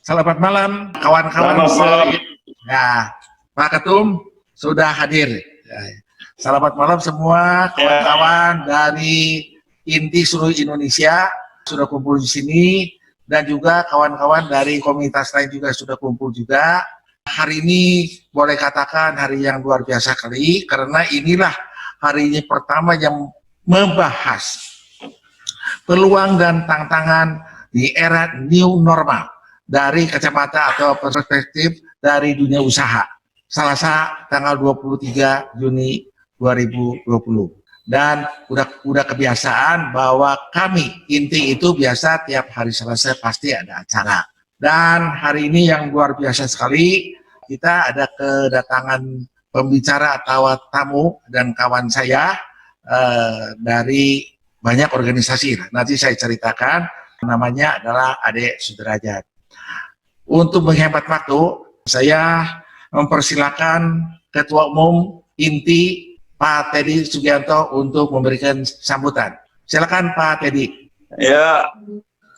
Selamat malam kawan-kawan. Ya, Pak Ketum sudah hadir. Selamat malam semua kawan-kawan dari inti seluruh Indonesia sudah kumpul di sini, dan juga kawan-kawan dari komunitas lain juga sudah kumpul juga. Hari ini boleh katakan hari yang luar biasa kali, karena inilah hari ini pertama yang membahas peluang dan tantangan di era new normal dari kacamata atau perspektif dari dunia usaha. Selasa tanggal 23 Juni 2020. Dan udah kebiasaan bahwa kami inti itu biasa tiap hari Selasa pasti ada acara. Dan hari ini yang luar biasa sekali, kita ada kedatangan pembicara atau tamu dan kawan saya dari banyak organisasi. Nanti saya ceritakan, namanya adalah Ade Sudrajat. Untuk menghemat waktu, saya mempersilakan Ketua Umum Inti Pak Teddy Sugianto untuk memberikan sambutan. Silakan Pak Teddy. Ya,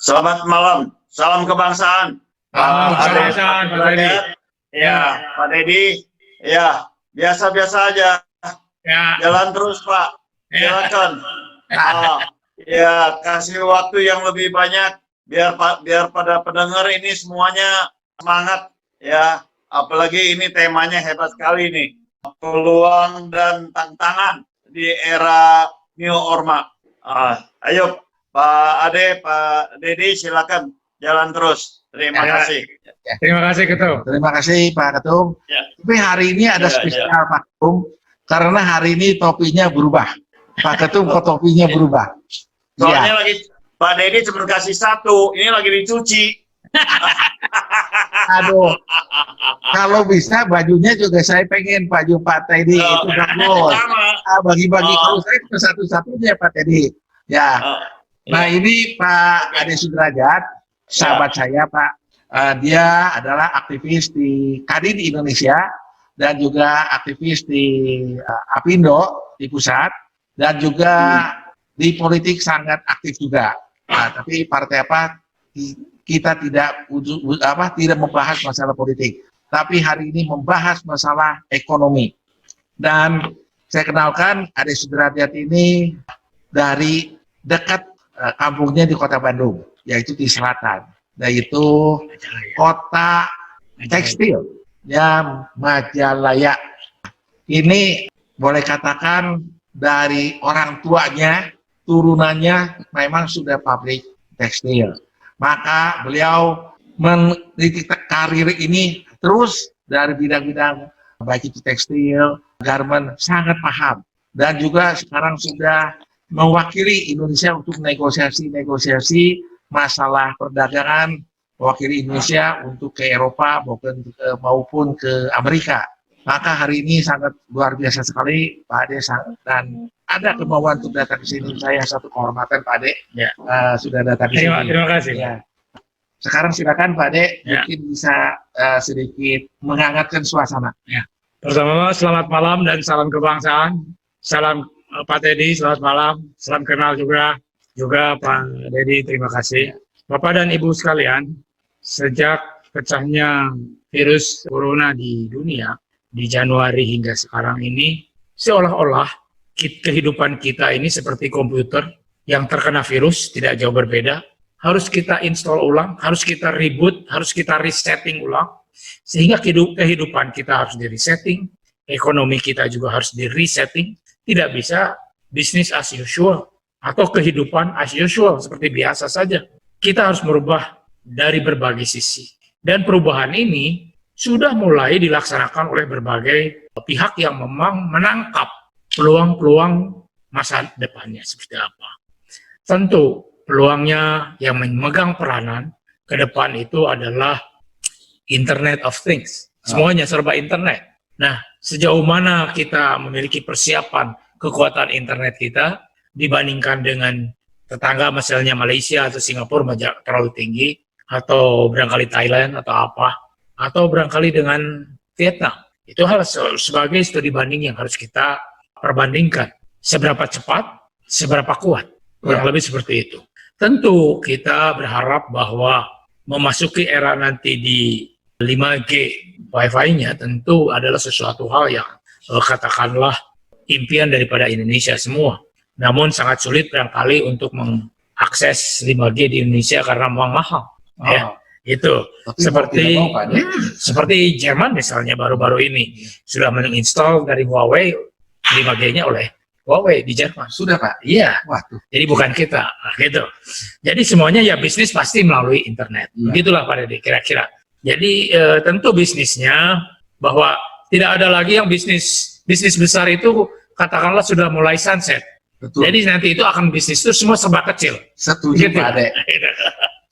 selamat malam, salam kebangsaan. Kebangsaan, Pak Teddy. Ya, Pak Teddy. Ya, biasa-biasa aja. Ya. Jalan terus Pak. Silakan. Ya, kasih waktu yang lebih banyak biar pada pendengar ini semuanya semangat ya. Apalagi ini temanya hebat sekali nih. Peluang dan tantangan di era new normal. Ayo Pak Ade, Pak Dedi, silakan jalan terus. Terima kasih. Terima kasih Ketum. Terima kasih Pak Ketum. Ya. Tapi hari ini ada spesial Pak Ketum, karena hari ini topinya berubah. Pak Ketum kok topinya berubah? Soalnya lagi Pak Dedi cuma kasih satu, ini lagi dicuci. Aduh, kalau bisa bajunya juga saya pengen baju Pak Teddy itu bagus. Bagi-bagi kalau saya cuma satu-satunya Pak Teddy. Ya. Nah ini Pak Ade Sudrajat, sahabat saya Pak. Dia adalah aktivis di Kadin Indonesia dan juga aktivis di Apindo di pusat, dan juga di politik sangat aktif juga. Nah, tapi partai apa kita tidak membahas masalah politik, tapi hari ini membahas masalah ekonomi. Dan saya kenalkan Ade Sudrajat ini dari dekat kampungnya di Kota Bandung, yaitu di selatan, yaitu kota tekstil ya, Majalaya. Ini boleh katakan dari orang tuanya, turunannya memang sudah pabrik tekstil. Maka beliau meniti karir ini terus dari bidang-bidang baik itu tekstil, garment, sangat paham. Dan juga sekarang sudah mewakili Indonesia untuk negosiasi masalah perdagangan, mewakili Indonesia untuk ke Eropa maupun ke Amerika. Maka hari ini sangat luar biasa sekali Pak Ade, dan ada kemauan untuk datang ke sini. Saya satu kehormatan Pak Ade sudah datang ke sini. Terima kasih. Ya. Sekarang silakan Pak Ade, mungkin bisa sedikit menghangatkan suasana. Ya. Pertama, selamat malam dan salam kebangsaan. Salam Pak Teddy, selamat malam. Salam kenal juga Pak Dedi, terima kasih. Bapak dan Ibu sekalian, sejak pecahnya virus corona di dunia, di Januari hingga sekarang ini, seolah-olah kehidupan kita ini seperti komputer yang terkena virus, tidak jauh berbeda. Harus kita install ulang, harus kita reboot, harus kita resetting ulang, sehingga kehidupan kita harus di-resetting, ekonomi kita juga harus di-resetting, tidak bisa bisnis as usual, atau kehidupan as usual, seperti biasa saja. Kita harus merubah dari berbagai sisi. Dan perubahan ini sudah mulai dilaksanakan oleh berbagai pihak yang memang menangkap peluang-peluang masa depannya seperti apa. Tentu peluangnya yang memegang peranan ke depan itu adalah Internet of Things. Semuanya serba internet. Nah, sejauh mana kita memiliki persiapan kekuatan internet kita dibandingkan dengan tetangga misalnya Malaysia atau Singapura terlalu tinggi, atau barangkali Thailand atau apa, atau barangkali dengan Vietnam. Itu hal sebagai studi banding yang harus kita perbandingkan. Seberapa cepat, seberapa kuat. Kurang lebih seperti itu. Tentu kita berharap bahwa memasuki era nanti di 5G Wi-Fi-nya tentu adalah sesuatu hal yang katakanlah impian daripada Indonesia semua. Namun sangat sulit barangkali untuk mengakses 5G di Indonesia karena memang mahal. Ya, itu seperti Jerman misalnya baru-baru ini sudah menginstall dari Huawei 5G-nya oleh Huawei di Jerman. Sudah Pak? Iya. Waduh. Jadi bukan kita, gitu. Jadi semuanya ya bisnis pasti melalui internet. Begitulah Pak Dede kira-kira. Jadi tentu bisnisnya bahwa tidak ada lagi yang bisnis besar itu katakanlah sudah mulai sunset. Betul. Jadi nanti itu akan bisnis itu semua serba kecil. Setuju Gitu. Pak Ade.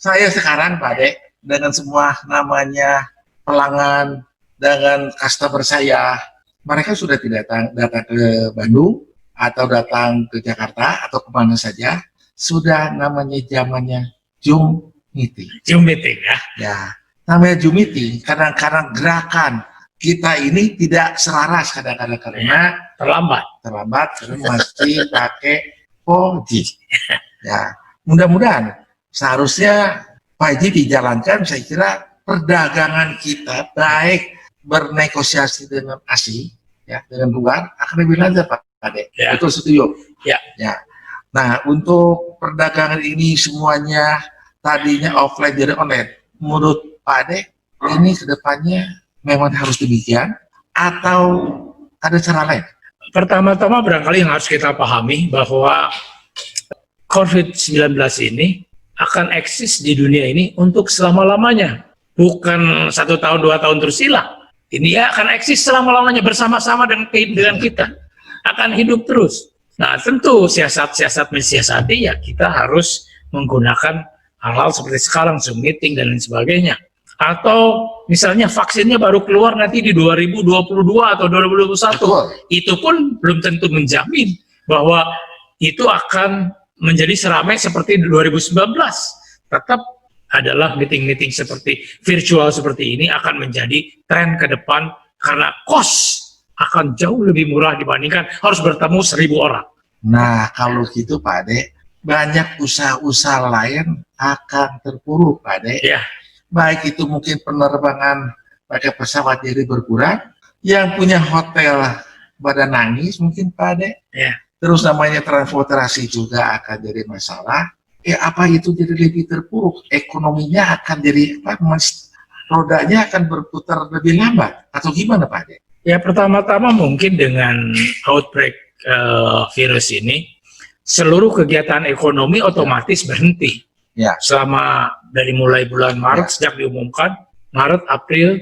Saya sekarang Pak Ade dengan semua namanya pelanggan dengan customer saya, mereka sudah tidak datang ke Bandung atau datang ke Jakarta atau kemana saja, sudah namanya zamannya Zoom meeting. Zoom meeting ya. Ya, namanya Zoom meeting kadang-kadang gerakan kita ini tidak selaras kadang-kadang karena Terlambat. karena masih pakai 4G. Ya, mudah-mudahan seharusnya 5G dijalankan. Saya kira perdagangan kita baik bernegosiasi dengan asing, ya, dengan luar akan lebih lancar Pak Ade. Ya. Betul, setuju? Ya. Ya. Nah, untuk perdagangan ini semuanya tadinya offline jadi online. Menurut Pak Ade, ini kedepannya memang harus demikian atau ada cara lain? Pertama-tama barangkali yang harus kita pahami bahwa COVID-19 ini akan eksis di dunia ini untuk selama-lamanya. Bukan 1 tahun, 2 tahun terus hilang. Ini akan eksis selama-lamanya bersama-sama dengan kita. Akan hidup terus. Nah, tentu siasat-siasat mensiasati ya kita harus menggunakan hal-hal seperti sekarang, Zoom meeting dan lain sebagainya. Atau misalnya vaksinnya baru keluar nanti di 2022 atau 2021. Betul. Itu pun belum tentu menjamin bahwa itu akan menjadi seramai seperti 2019. Tetap adalah meeting-meeting seperti virtual seperti ini akan menjadi tren ke depan karena cost akan jauh lebih murah dibandingkan harus bertemu 1.000 orang. Nah, kalau gitu Pak Ade, banyak usaha-usaha lain akan terpuruk Pak Ade. Ya. Baik itu mungkin penerbangan pakai pesawat jadi berkurang, yang punya hotel pada nangis mungkin Pak Ade. Ya. Terus namanya transportasi juga akan jadi masalah. Apa itu jadi lebih terpuruk? Ekonominya akan jadi rodanya akan berputar lebih lambat atau gimana Pak Ade? Ya, pertama-tama mungkin dengan outbreak virus ini, seluruh kegiatan ekonomi otomatis berhenti. Ya. Selama dari mulai bulan Maret sejak diumumkan, Maret, April,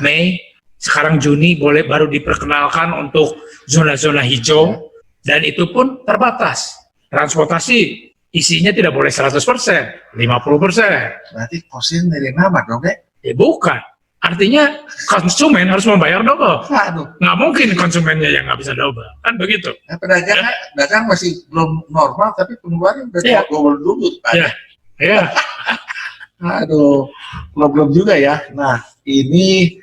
Mei, sekarang Juni baru diperkenalkan untuk zona-zona hijau, dan itu pun terbatas. Transportasi isinya tidak boleh 100%, 50%. Berarti kosnya dari nama dong Dek? Bukan. Artinya konsumen harus membayar double. Aduh. Nggak mungkin konsumennya yang nggak bisa double. Kan begitu. Nah, pedagang masih belum normal, tapi pengeluaran udah double dulu Pak Ade. Ya. Aduh, belum juga ya. Nah, ini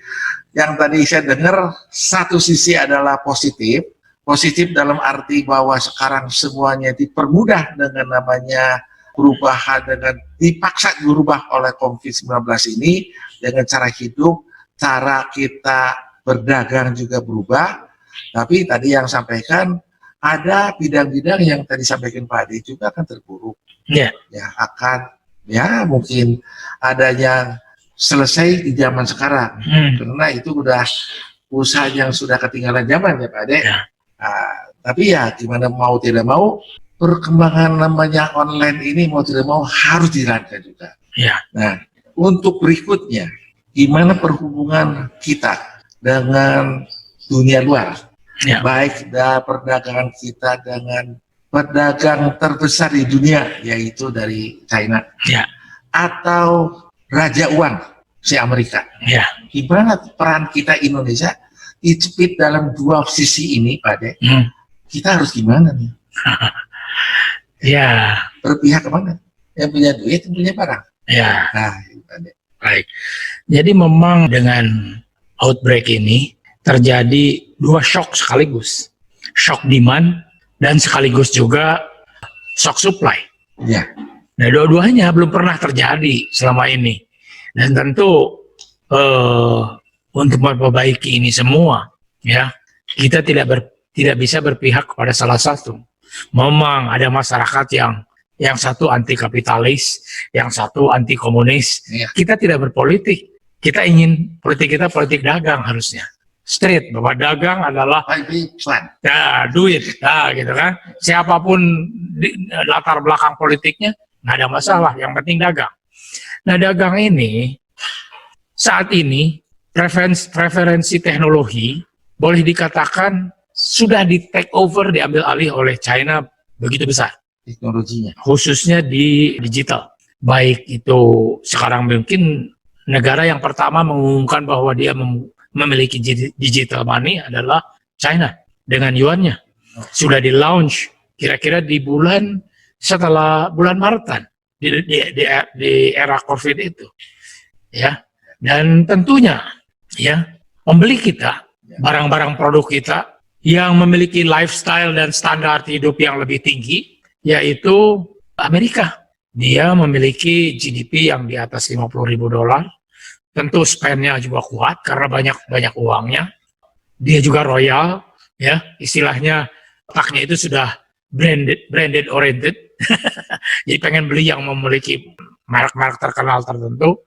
yang tadi saya dengar, satu sisi adalah positif dalam arti bahwa sekarang semuanya dipermudah dengan namanya perubahan, dengan dipaksa berubah oleh COVID-19 ini, dengan cara hidup, cara kita berdagang juga berubah. Tapi tadi yang sampaikan, ada bidang-bidang yang tadi sampaikan Pak Ade juga akan terpuruk. Ya. Ya mungkin adanya selesai di zaman sekarang, karena itu udah usaha yang sudah ketinggalan zaman ya Pak Ade. Ya. Tapi ya gimana mau tidak mau, perkembangan namanya online ini mau tidak mau harus dijalankan juga. Ya. Nah, untuk berikutnya, gimana perhubungan kita dengan dunia luar? Ya. Baik perdagangan kita dengan pedagang terbesar di dunia, yaitu dari China. Ya. Atau Raja Uang, si Amerika. Ya. Gimana peran kita Indonesia dicepit dalam dua sisi ini, Pak Ade? Kita harus gimana nih? Ya. Berpihak kemana? Yang punya duit, yang punya barang. Ya. Nah, itu Pak Ade. Baik. Jadi memang dengan outbreak ini terjadi dua shock sekaligus. Shock demand dan sekaligus juga shock supply. Ya. Nah, dua-duanya belum pernah terjadi selama ini. Dan tentu untuk memperbaiki ini semua, ya, kita tidak bisa berpihak kepada salah satu. Memang ada masyarakat yang satu anti kapitalis, yang satu anti komunis. Iya. Kita tidak berpolitik. Kita ingin politik kita politik dagang harusnya. Straight, bahwa dagang adalah Iklan. duit, gitu kan. Siapapun latar belakang politiknya, nggak ada masalah. Yang penting dagang. Nah, dagang ini saat ini preferensi teknologi boleh dikatakan sudah di take over, diambil alih oleh China begitu besar. Teknologinya. Khususnya di digital. Baik itu sekarang mungkin negara yang pertama mengumumkan bahwa dia memiliki digital money adalah China dengan yuannya. Sudah di launch kira-kira di setelah bulan Maretan di era COVID itu. Ya. Dan tentunya ya, pembeli kita, barang-barang produk kita yang memiliki lifestyle dan standar hidup yang lebih tinggi, yaitu Amerika. Dia memiliki GDP yang di atas $50.000. Tentu spend-nya juga kuat karena banyak uangnya. Dia juga royal, ya, istilahnya otaknya itu sudah branded oriented. Jadi pengen beli yang memiliki merek-merek terkenal tertentu.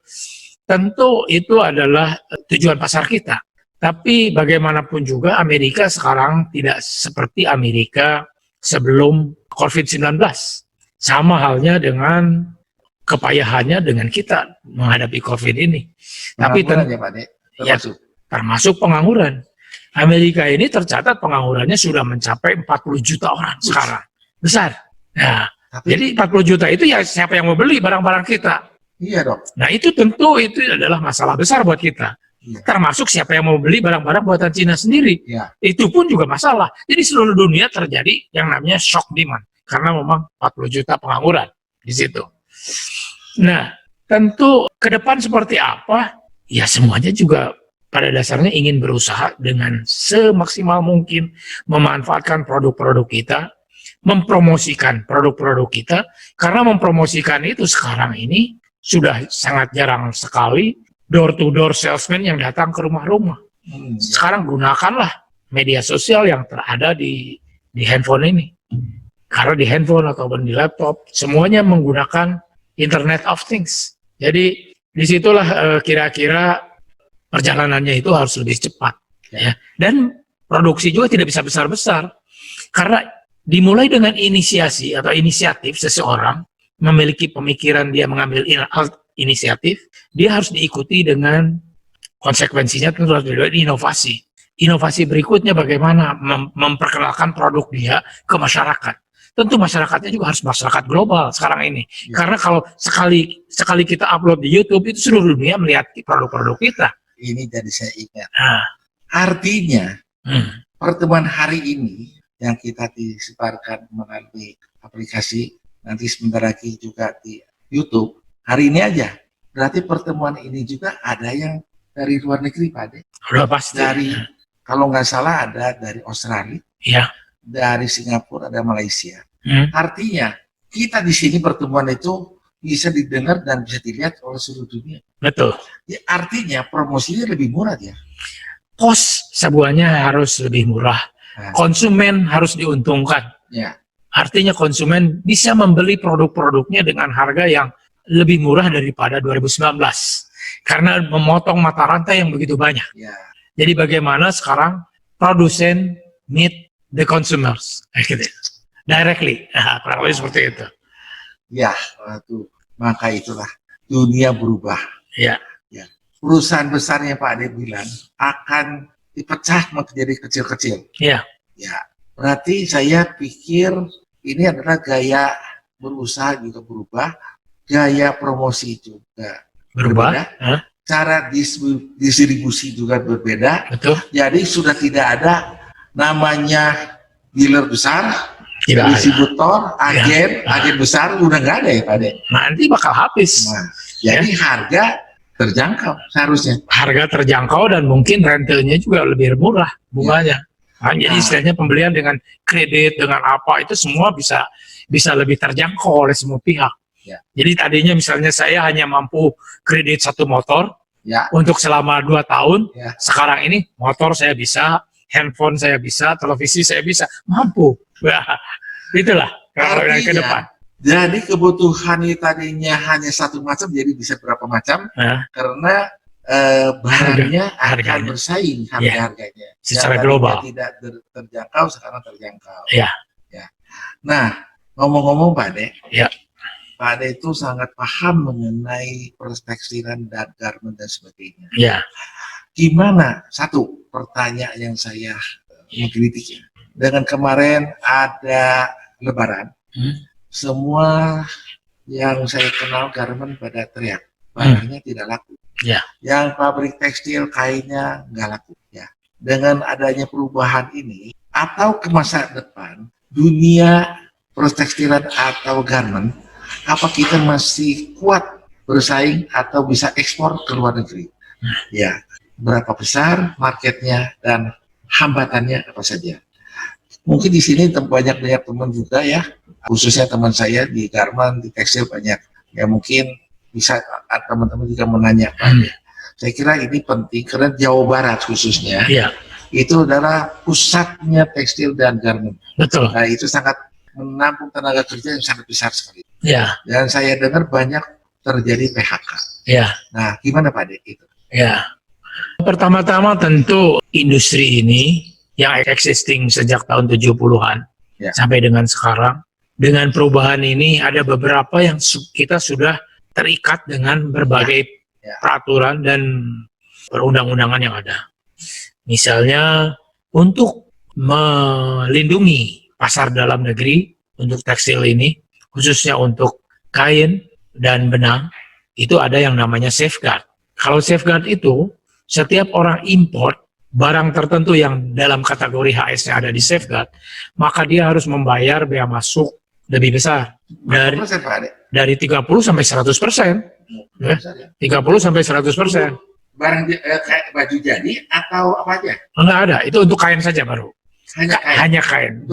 Tentu itu adalah tujuan pasar kita. Tapi bagaimanapun juga Amerika sekarang tidak seperti Amerika sebelum COVID-19. Sama halnya dengan kepayahannya dengan kita menghadapi COVID ini. Tapi ya, Pak De, termasuk pengangguran. Amerika ini tercatat penganggurannya sudah mencapai 40 juta orang sekarang. Besar. Nah, jadi 40 juta itu ya siapa yang mau beli barang-barang kita? Iya dong. Nah itu tentu itu adalah masalah besar buat kita. Iya. Termasuk siapa yang mau beli barang-barang buatan Cina sendiri. Iya. Itu pun juga masalah. Jadi seluruh dunia terjadi yang namanya shock demand. Karena memang 40 juta pengangguran di situ. Nah, tentu ke depan seperti apa? Ya semuanya juga pada dasarnya ingin berusaha dengan semaksimal mungkin memanfaatkan produk-produk kita, mempromosikan produk-produk kita, karena mempromosikan itu sekarang ini sudah sangat jarang sekali door-to-door salesman yang datang ke rumah-rumah. Sekarang gunakanlah media sosial yang terada di handphone ini. Karena di handphone ataupun di laptop, semuanya menggunakan Internet of Things. Jadi disitulah kira-kira perjalanannya itu harus lebih cepat. Ya. Dan produksi juga tidak bisa besar-besar. Karena dimulai dengan inisiasi atau inisiatif seseorang, memiliki pemikiran dia mengambil inisiatif, dia harus diikuti dengan konsekuensinya tentu harus dilakukan inovasi. Inovasi berikutnya bagaimana memperkenalkan produk dia ke masyarakat. Tentu masyarakatnya juga harus masyarakat global sekarang ini. Ya. Karena kalau sekali kita upload di YouTube itu seluruh dunia melihat produk-produk kita. Ini jadi saya ingat. Artinya pertemuan hari ini yang kita disebarkan melalui aplikasi, nanti sebentar lagi juga di YouTube, hari ini aja. Berarti pertemuan ini juga ada yang dari luar negeri, Pak De. Udah pasti. Kalau nggak salah ada dari Australia, ya, dari Singapura, ada Malaysia. Artinya kita di sini pertemuan itu bisa didengar dan bisa dilihat oleh seluruh dunia. Betul. Ya, artinya promosinya lebih murah ya. Cost sebuahnya harus lebih murah. Konsumen harus diuntungkan. Ya. Artinya konsumen bisa membeli produk-produknya dengan harga yang lebih murah daripada 2019. Karena memotong mata rantai yang begitu banyak. Ya. Jadi bagaimana sekarang produsen meet the consumers. Gitu. Directly. Kurang lebih seperti itu. Ya, maka itulah dunia berubah. Ya. Ya. Perusahaan besarnya Pak Ade bilang akan dipecah menjadi kecil-kecil. Ya. Ya. Berarti saya pikir ini adalah gaya berusaha juga berubah, gaya promosi juga berubah. Cara distribusi juga berbeda. Betul. Jadi sudah tidak ada namanya dealer besar, tidak distributor, agen besar udah nggak ada ya Pak De. Nanti bakal habis. Nah, jadi harga terjangkau seharusnya. Harga terjangkau dan mungkin rentalnya juga lebih murah bunganya. Nah, jadi istilahnya pembelian dengan kredit dengan apa itu semua bisa lebih terjangkau oleh semua pihak. Ya. Jadi tadinya misalnya saya hanya mampu kredit 1 motor Ya. untuk selama 2 tahun. Ya. Sekarang ini motor saya bisa, handphone saya bisa, televisi saya bisa, mampu. Wah, itulah kalau yang ke depan. Jadi kebutuhan ini tadinya hanya satu macam, jadi bisa berapa macam? Karena barangnya akan harganya bersaing harganya. Secara yang global. Tidak terjangkau, sekarang terjangkau. Ya. Nah, ngomong-ngomong Pak Ade, Pak Ade itu sangat paham mengenai perstekstilan dan garment dan sebagainya. Ya. Gimana? Satu pertanyaan yang saya mengkritik ya. Dengan kemarin ada Lebaran, semua yang saya kenal garment pada teriak, barangnya tidak laku. Ya. Yang pabrik tekstil kainnya nggak laku. Ya. Dengan adanya perubahan ini, atau ke masa depan, dunia perstekstilan atau garment, apa kita masih kuat bersaing atau bisa ekspor ke luar negeri? Ya, berapa besar marketnya dan hambatannya apa saja? Mungkin di sini banyak teman juga ya, khususnya teman saya di garment, di tekstil banyak. Ya mungkin bisa teman-teman juga menanyakan. Saya kira ini penting karena Jawa Barat khususnya itu adalah pusatnya tekstil dan garment. Betul. Nah itu sangat menampung tenaga kerja yang sangat besar sekali. Ya. Dan saya dengar banyak terjadi PHK. Ya. Nah gimana Pak Ade itu? Ya. Pertama-tama tentu industri ini yang existing sejak tahun 70-an sampai dengan sekarang, dengan perubahan ini ada beberapa yang kita sudah terikat dengan berbagai peraturan dan perundang-undangan yang ada. Misalnya untuk melindungi pasar dalam negeri untuk tekstil ini, khususnya untuk kain dan benang, itu ada yang namanya safeguard. Kalau safeguard itu, setiap orang import barang tertentu yang dalam kategori HS-nya ada di safeguard, maka dia harus membayar bea masuk lebih besar dari 30 sampai 100%. Ya, 30 sampai 100%. Barang kayak baju jadi atau apa aja? Enggak ada, itu untuk kain saja baru. Hanya kain.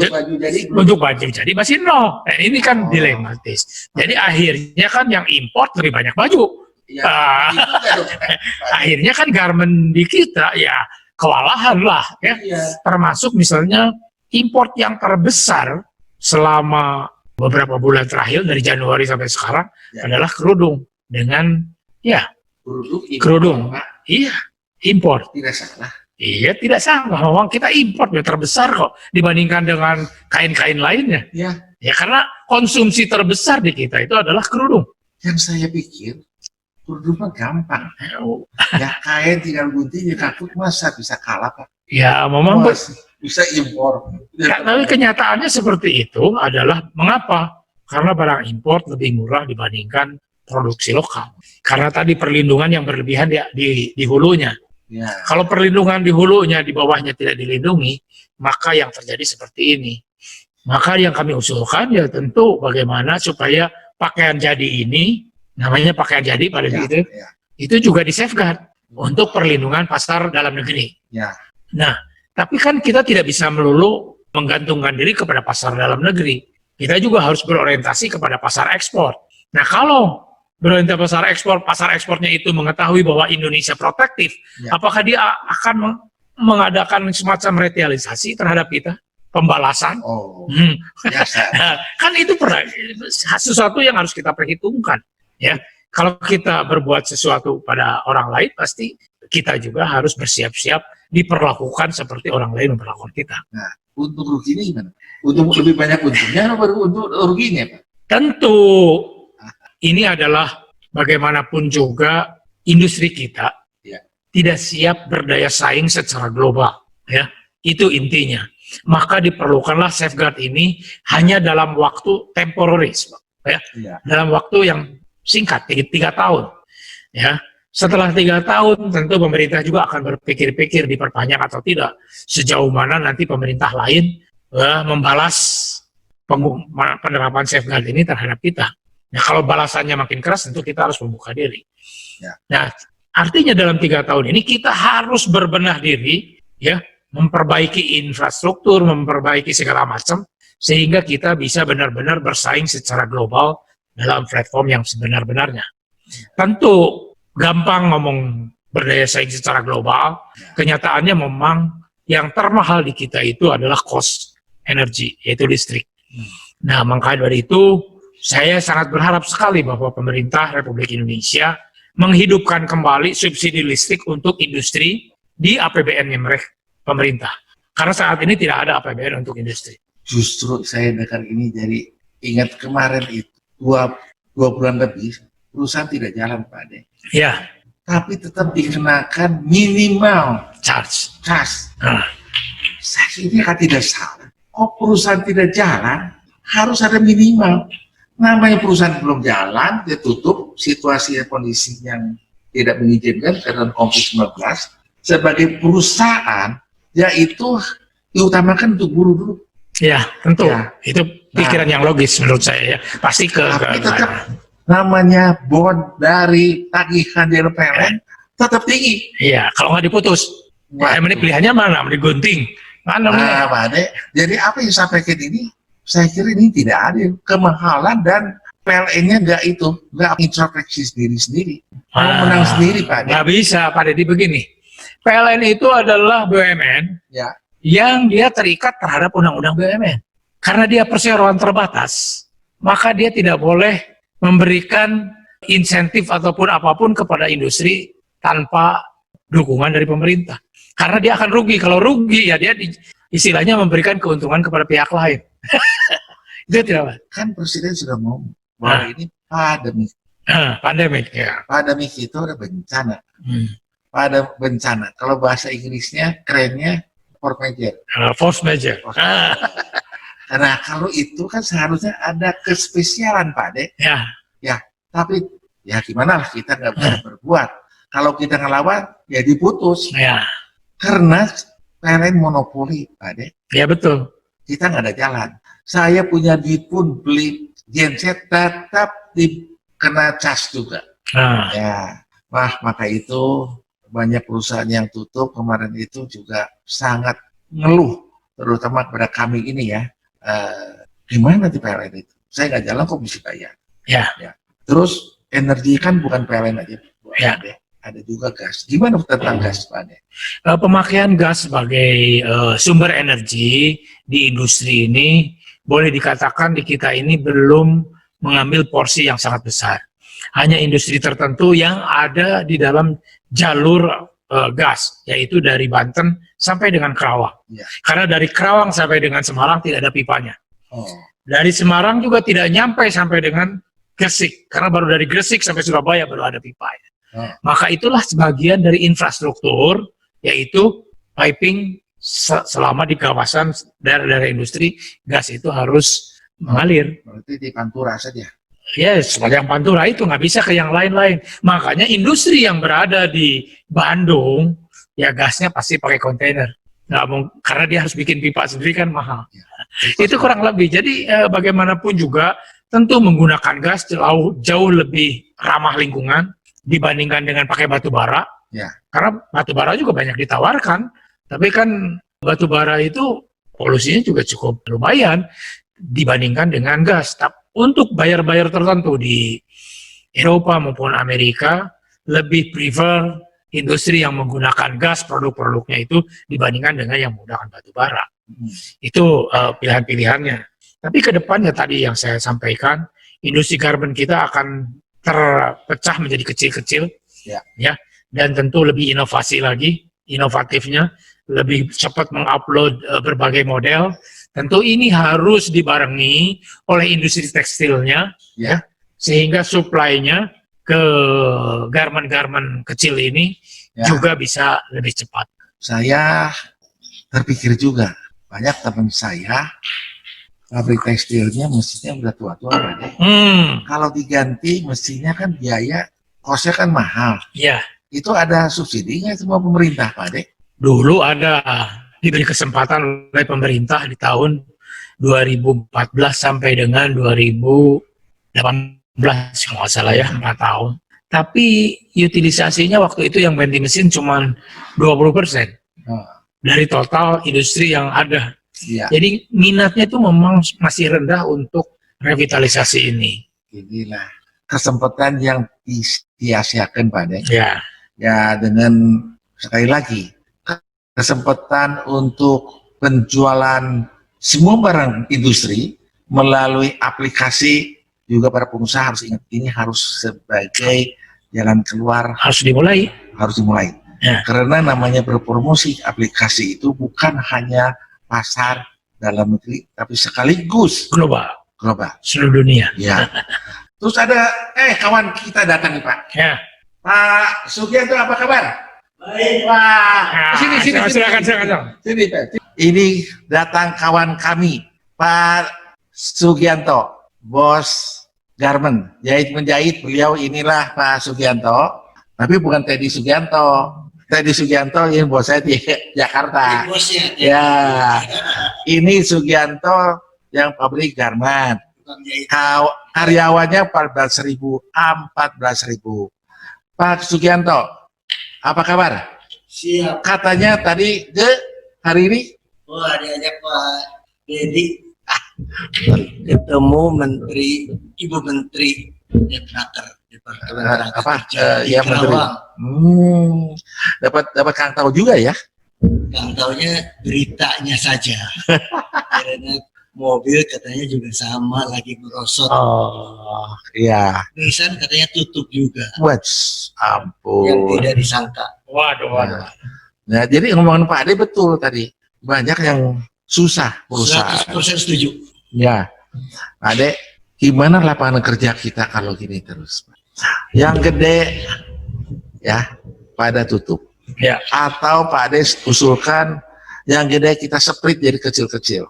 Untuk baju jadi masih nol. Nah, ini kan dilematis. Jadi akhirnya kan yang import lebih banyak baju. Akhirnya kan garment di kita ya kewalahan lah ya. Termasuk misalnya import yang terbesar selama beberapa bulan terakhir dari Januari sampai sekarang adalah kerudung dengan kerudung. Iya, impor. Tidak salah. Iya, tidak salah. Memang kita import yang terbesar kok dibandingkan dengan kain-kain lainnya. Ya karena konsumsi terbesar di kita itu adalah kerudung. Yang saya pikir kerudung mah gampang. Ya kain tinggal gunting, takut masa bisa kalah Pak. Ya memang bisa impor. Ya, tapi kenyataannya seperti itu adalah mengapa? Karena barang impor lebih murah dibandingkan produksi lokal. Karena tadi perlindungan yang berlebihan di hulunya. Kalau perlindungan di hulunya, di bawahnya tidak dilindungi, maka yang terjadi seperti ini. Maka yang kami usulkan ya tentu bagaimana supaya pakaian jadi ini, namanya pakaian jadi pada itu juga di safeguard untuk perlindungan pasar dalam negeri. Nah, tapi kan kita tidak bisa melulu menggantungkan diri kepada pasar dalam negeri. Kita juga harus berorientasi kepada pasar ekspor. Nah, kalau berorientasi pasar ekspornya itu mengetahui bahwa Indonesia protektif, apakah dia akan mengadakan semacam retaliasi terhadap kita? Pembalasan? Kan itu sesuatu yang harus kita perhitungkan. Ya, kalau kita berbuat sesuatu pada orang lain, pasti kita juga harus bersiap-siap diperlakukan seperti orang lain memperlakukan kita. Nah, untuk ruginya gimana? Untuk lebih banyak untungnya atau untuk ruginya, Pak? Tentu ini adalah bagaimanapun juga industri kita tidak siap berdaya saing secara global, ya itu intinya. Maka diperlukanlah safeguard ini hanya dalam waktu temporaris, dalam waktu yang singkat, 3 tahun, ya. Setelah 3 tahun tentu pemerintah juga akan berpikir-pikir diperpanjang atau tidak, sejauh mana nanti pemerintah lain membalas penerapan safeguard ini terhadap kita. Nah, kalau balasannya makin keras, tentu kita harus membuka diri. Nah, artinya dalam 3 tahun ini kita harus berbenah diri, ya, memperbaiki infrastruktur, memperbaiki segala macam, sehingga kita bisa benar-benar bersaing secara global dalam platform yang sebenar-benarnya. Tentu gampang ngomong berdaya saing secara global, kenyataannya memang yang termahal di kita itu adalah cost energi, yaitu listrik. Nah, maka dari itu saya sangat berharap sekali bahwa pemerintah Republik Indonesia menghidupkan kembali subsidi listrik untuk industri di APBN-nya mereka, pemerintah. Karena saat ini tidak ada APBN untuk industri. Justru saya dengar ini jadi ingat kemarin itu dua bulan lebih perusahaan tidak jalan Pak Ade. Ya, Tapi tetap dikenakan minimal charge. charge. Saya ini kan tidak salah. Kok perusahaan tidak jalan harus ada minimal. Namanya perusahaan belum jalan, dia tutup, situasi kondisi yang tidak mengizinkan karena COVID-19. Sebagai perusahaan, yaitu diutamakan untuk buruh dulu. Ya, tentu. Ya. Itu pikiran yang logis menurut saya ya. Pasti Tapi tetap namanya bond dari tagihan dari PLN tetap tinggi. Iya, kalau nggak diputus. Ya, ini pilihannya mana? Digunting. Mana? Nah, Pak Ade, jadi apa yang sampaikan ini, saya kira ini tidak adil. Kemahalan dan PLN-nya nggak introspeksi sendiri. Mau menang sendiri, Pak Ade. Nggak bisa, Pak Deddy, begini. PLN itu adalah BUMN Ya. yang dia terikat terhadap undang-undang BUMN. Karena dia perseroan terbatas, maka dia tidak boleh memberikan insentif ataupun apapun kepada industri tanpa dukungan dari pemerintah. Karena dia akan rugi. Kalau rugi, ya dia istilahnya memberikan keuntungan kepada pihak lain. Itu tidak, Pak? Kan Presiden sudah ngomong bahwa ini pandemik. Pandemik, ya. Pandemik itu ada bencana. Pada bencana. Kalau bahasa Inggrisnya, kerennya force major. Force major. Karena kalau itu kan seharusnya ada kespesialan, Pak Ade. Ya. Tapi ya gimana lah, kita nggak bisa berbuat. Kalau kita ngelawan, ya diputus. Ya. Karena PLN monopoli, Pak Ade. Ya, betul. Kita nggak ada jalan. Saya punya duit pun beli genset tetap kena cas juga. Ya, maka itu banyak perusahaan yang tutup kemarin itu juga sangat ngeluh, terutama kepada kami ini ya. Gimana di PLN itu? Saya nggak jalan kok mesti bayar. Ya. Terus energi kan bukan PLN aja, Ya. ada juga gas. Gimana tentang gas, Pak Ade? Pemakaian gas sebagai sumber energi di industri ini boleh dikatakan di kita ini belum mengambil porsi yang sangat besar. Hanya industri tertentu yang ada di dalam jalur gas, yaitu dari Banten sampai dengan Kerawang. Ya. Karena dari Kerawang sampai dengan Semarang tidak ada pipanya. Dari Semarang juga tidak nyampe sampai dengan Gresik, karena baru dari Gresik sampai Surabaya baru ada pipanya. Maka itulah sebagian dari infrastruktur, yaitu piping selama di kawasan daerah-daerah industri, gas itu harus mengalir. Berarti di Pantura saja. Yes, yang Pantura itu nggak bisa ke yang lain-lain. Makanya industri yang berada di Bandung, ya gasnya pasti pakai kontainer. Nggak mau, karena dia harus bikin pipa sendiri kan mahal. Itu kurang lebih. Jadi bagaimanapun juga tentu menggunakan gas jauh lebih ramah lingkungan dibandingkan dengan pakai batu bara. Ya. Karena batu bara juga banyak ditawarkan, tapi kan batu bara itu polusinya juga cukup lumayan dibandingkan dengan gas. Untuk buyer-buyer tertentu di Eropa maupun Amerika lebih prefer industri yang menggunakan gas produk-produknya itu dibandingkan dengan yang menggunakan batu bara. Itu pilihan-pilihannya. Tapi ke depannya tadi yang saya sampaikan, industri garment kita akan terpecah menjadi kecil-kecil, ya, dan tentu lebih inovasi lagi, inovatifnya, lebih cepat mengupload berbagai model. Tentu ini harus dibarengi oleh industri tekstilnya, ya, sehingga supply-nya ke garment-garment kecil ini juga bisa lebih cepat. Saya terpikir juga, banyak teman saya pabrik tekstilnya mestinya udah tua-tua, Pak Ade. Kalau diganti mestinya kan biaya kosnya kan mahal. Ya. Itu ada subsidinya semua pemerintah, Pak Ade? Dulu ada diberi kesempatan oleh pemerintah di tahun 2014 sampai dengan 2018 kalau nggak salah ya, 4 tahun. Tapi utilisasinya waktu itu yang ganti mesin cuma 20% dari total industri yang ada. Ya. Jadi minatnya itu memang masih rendah untuk revitalisasi ini. inilah kesempatan yang disia-siakan Pak Ade. Ya. Ya, dengan sekali lagi kesempatan untuk penjualan semua barang industri melalui aplikasi, juga para pengusaha harus ingat ini harus sebagai jalan keluar, Harus dimulai. Ya. Karena namanya berpromosi aplikasi itu bukan hanya pasar dalam negeri, tapi sekaligus Global. seluruh dunia. Ya. Terus ada kawan kita datang nih Pak. Ya. Pak Sugianto, apa kabar? Baik. Wah, Nah, silakan. sini Pak. Ini datang kawan kami, Pak Sugianto, bos garment, menjahit. Beliau inilah Pak Sugianto, tapi bukan Teddy Sugianto. Teddy Sugianto ini bos saya di Jakarta. Bosnya. Ya, ini Sugianto yang pabrik garment. Karyawannya 14.000. Pak Sugianto, apa kabar? Siap. Katanya tadi hari ini Wah, diajak Pak Dedi ketemu Ibu Menteri Departemen ya Menteri. Dapat Kang tahu juga ya? Kang taunya beritanya saja. Karena mobil katanya juga sama lagi merosot. Oh, iya. Nissan katanya tutup juga. Wah, ampun. Yang tidak disangka. Waduh. Nah, jadi ngomongin Pak Ade betul tadi. Banyak yang susah perusahaan. 100% setuju. Ya, Pak Ade, gimana lapangan kerja kita kalau gini terus? Yang gede, ya, pada tutup. Ya. Atau Pak Ade usulkan yang gede kita split jadi kecil-kecil.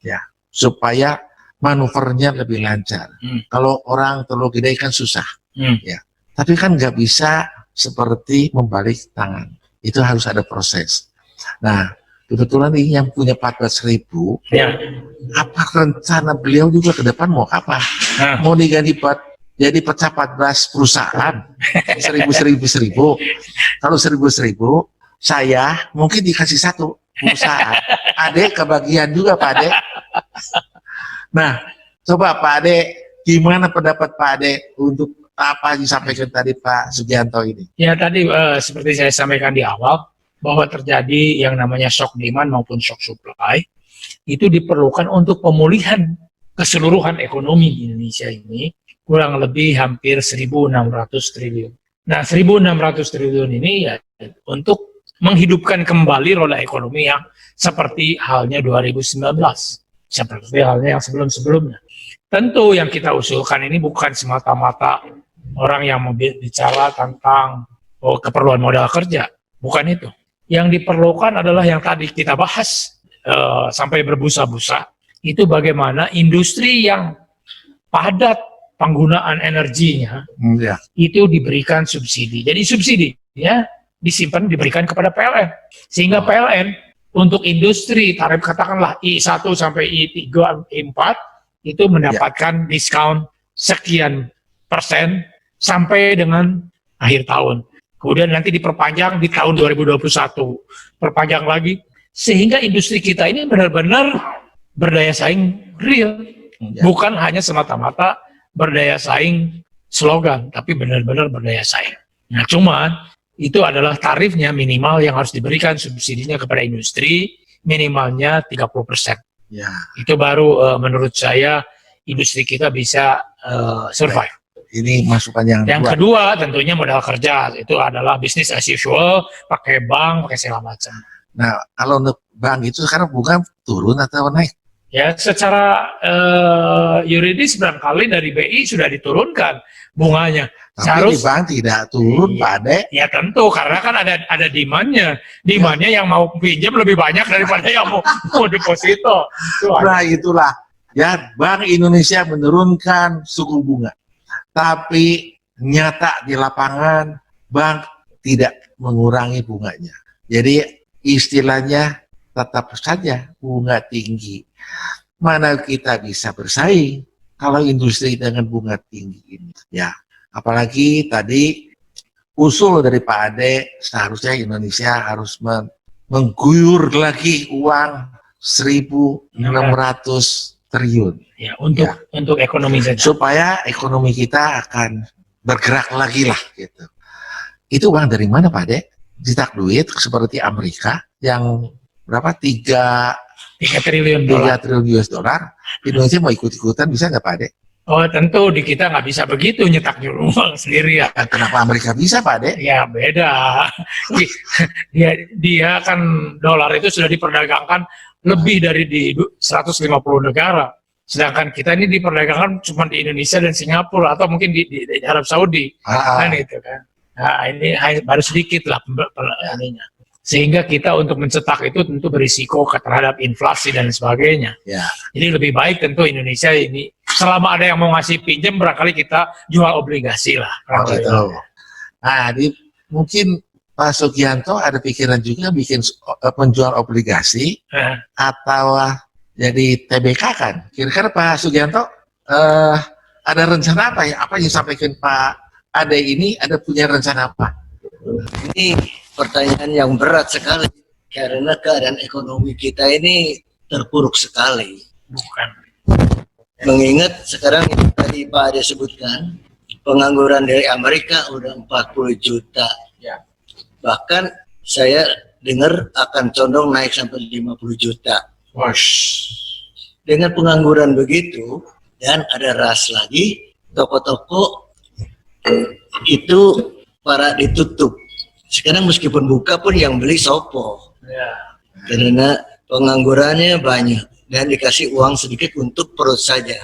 Ya, supaya manuvernya lebih lancar. Kalau orang terlalu gede kan susah. Ya, tapi kan nggak bisa seperti membalik tangan. Itu harus ada proses. Nah, kebetulan ini yang punya 14.000, Ya. apa rencana beliau juga ke depan mau apa? Nah. Mau diganti jadi pecah 14 perusahaan, 1.000. Kalau 1.000, saya mungkin dikasih satu perusahaan. Ade kebagian juga Pak Ade. Nah, coba Pak Ade, gimana pendapat Pak Ade untuk apa yang disampaikan tadi Pak Sugianto ini? Ya, tadi seperti saya sampaikan di awal, bahwa terjadi yang namanya shock demand maupun shock supply, itu diperlukan untuk pemulihan keseluruhan ekonomi di Indonesia ini, kurang lebih hampir 1.600 triliun. Nah, 1.600 triliun ini ya untuk menghidupkan kembali roda ekonomi yang seperti halnya 2019, seperti halnya yang sebelum-sebelumnya. Tentu yang kita usulkan ini bukan semata-mata orang yang mau bicara tentang keperluan modal kerja, bukan itu. Yang diperlukan adalah yang tadi kita bahas sampai berbusa-busa, itu bagaimana industri yang padat penggunaan energinya itu diberikan subsidi. Jadi subsidinya disimpan diberikan kepada PLN, sehingga PLN untuk industri tarif katakanlah I1 sampai I3, I4 itu mendapatkan diskon sekian persen sampai dengan akhir tahun. Kemudian nanti diperpanjang di tahun 2021, perpanjang lagi, sehingga industri kita ini benar-benar berdaya saing real, bukan hanya semata-mata berdaya saing slogan, tapi benar-benar berdaya saing. Nah, cuman itu adalah tarifnya minimal yang harus diberikan subsidinya kepada industri, minimalnya 30%. Ya. Itu baru menurut saya industri kita bisa survive. Ini masukan yang kedua tentunya modal kerja, itu adalah bisnis as usual, pakai bank, pakai segala macam. Nah, kalau untuk bank itu sekarang bunga turun atau naik? Ya, secara yuridis barangkali dari BI sudah diturunkan bunganya. Tapi di bank tidak turun, Pak Ade. Ya tentu, karena kan ada demand-nya. Demand-nya yang mau pinjam lebih banyak daripada yang mau deposito. Nah, itulah. Ya, Bank Indonesia menurunkan suku bunga. Tapi nyata di lapangan, bank tidak mengurangi bunganya. Jadi istilahnya tetap saja bunga tinggi. Mana kita bisa bersaing kalau industri dengan bunga tinggi ini? Ya, apalagi tadi usul dari Pak Ade, seharusnya Indonesia harus mengguyur lagi uang 1.600 triliun. Ya, untuk ekonomi saja. Supaya ekonomi kita akan bergerak lagi lah gitu. Itu uang dari mana Pak Ade? Cetak duit seperti Amerika yang berapa? 3 triliun 3 dolar. triliun US dollar. Indonesia mau ikut-ikutan bisa nggak Pak Ade? Oh tentu di kita nggak bisa begitu nyetak uang sendiri ya. Kenapa Amerika bisa Pak Ade? Ya beda. Dia kan dolar itu sudah diperdagangkan lebih dari di 150 negara. Sedangkan kita ini diperdagangkan cuma di Indonesia dan Singapura atau mungkin di Arab Saudi. Kan itu kan. Nah ini baru sedikit lah ininya. Sehingga kita untuk mencetak itu tentu berisiko terhadap inflasi dan sebagainya. Ya. Jadi lebih baik tentu Indonesia ini selama ada yang mau ngasih pinjam barangkali kita jual obligasi lah. Gitu. Nah, mungkin Pak Sugianto ada pikiran juga bikin penjual obligasi atau jadi TBK kan? Kira-kira Pak Sugianto ada rencana apa ya? Apa yang disampaikan Pak Ade ini ada punya rencana apa? Ini pertanyaan yang berat sekali karena keadaan ekonomi kita ini terpuruk sekali. Bukan. Mengingat sekarang yang tadi Pak Ade sebutkan, pengangguran dari Amerika udah 40 juta. Ya. Bahkan saya dengar akan condong naik sampai 50 juta. Wash. Dengan pengangguran begitu dan ada ras lagi, toko-toko itu para ditutup. Sekarang meskipun buka pun yang beli sopo. Ya. Karena penganggurannya banyak dan dikasih uang sedikit untuk perut saja.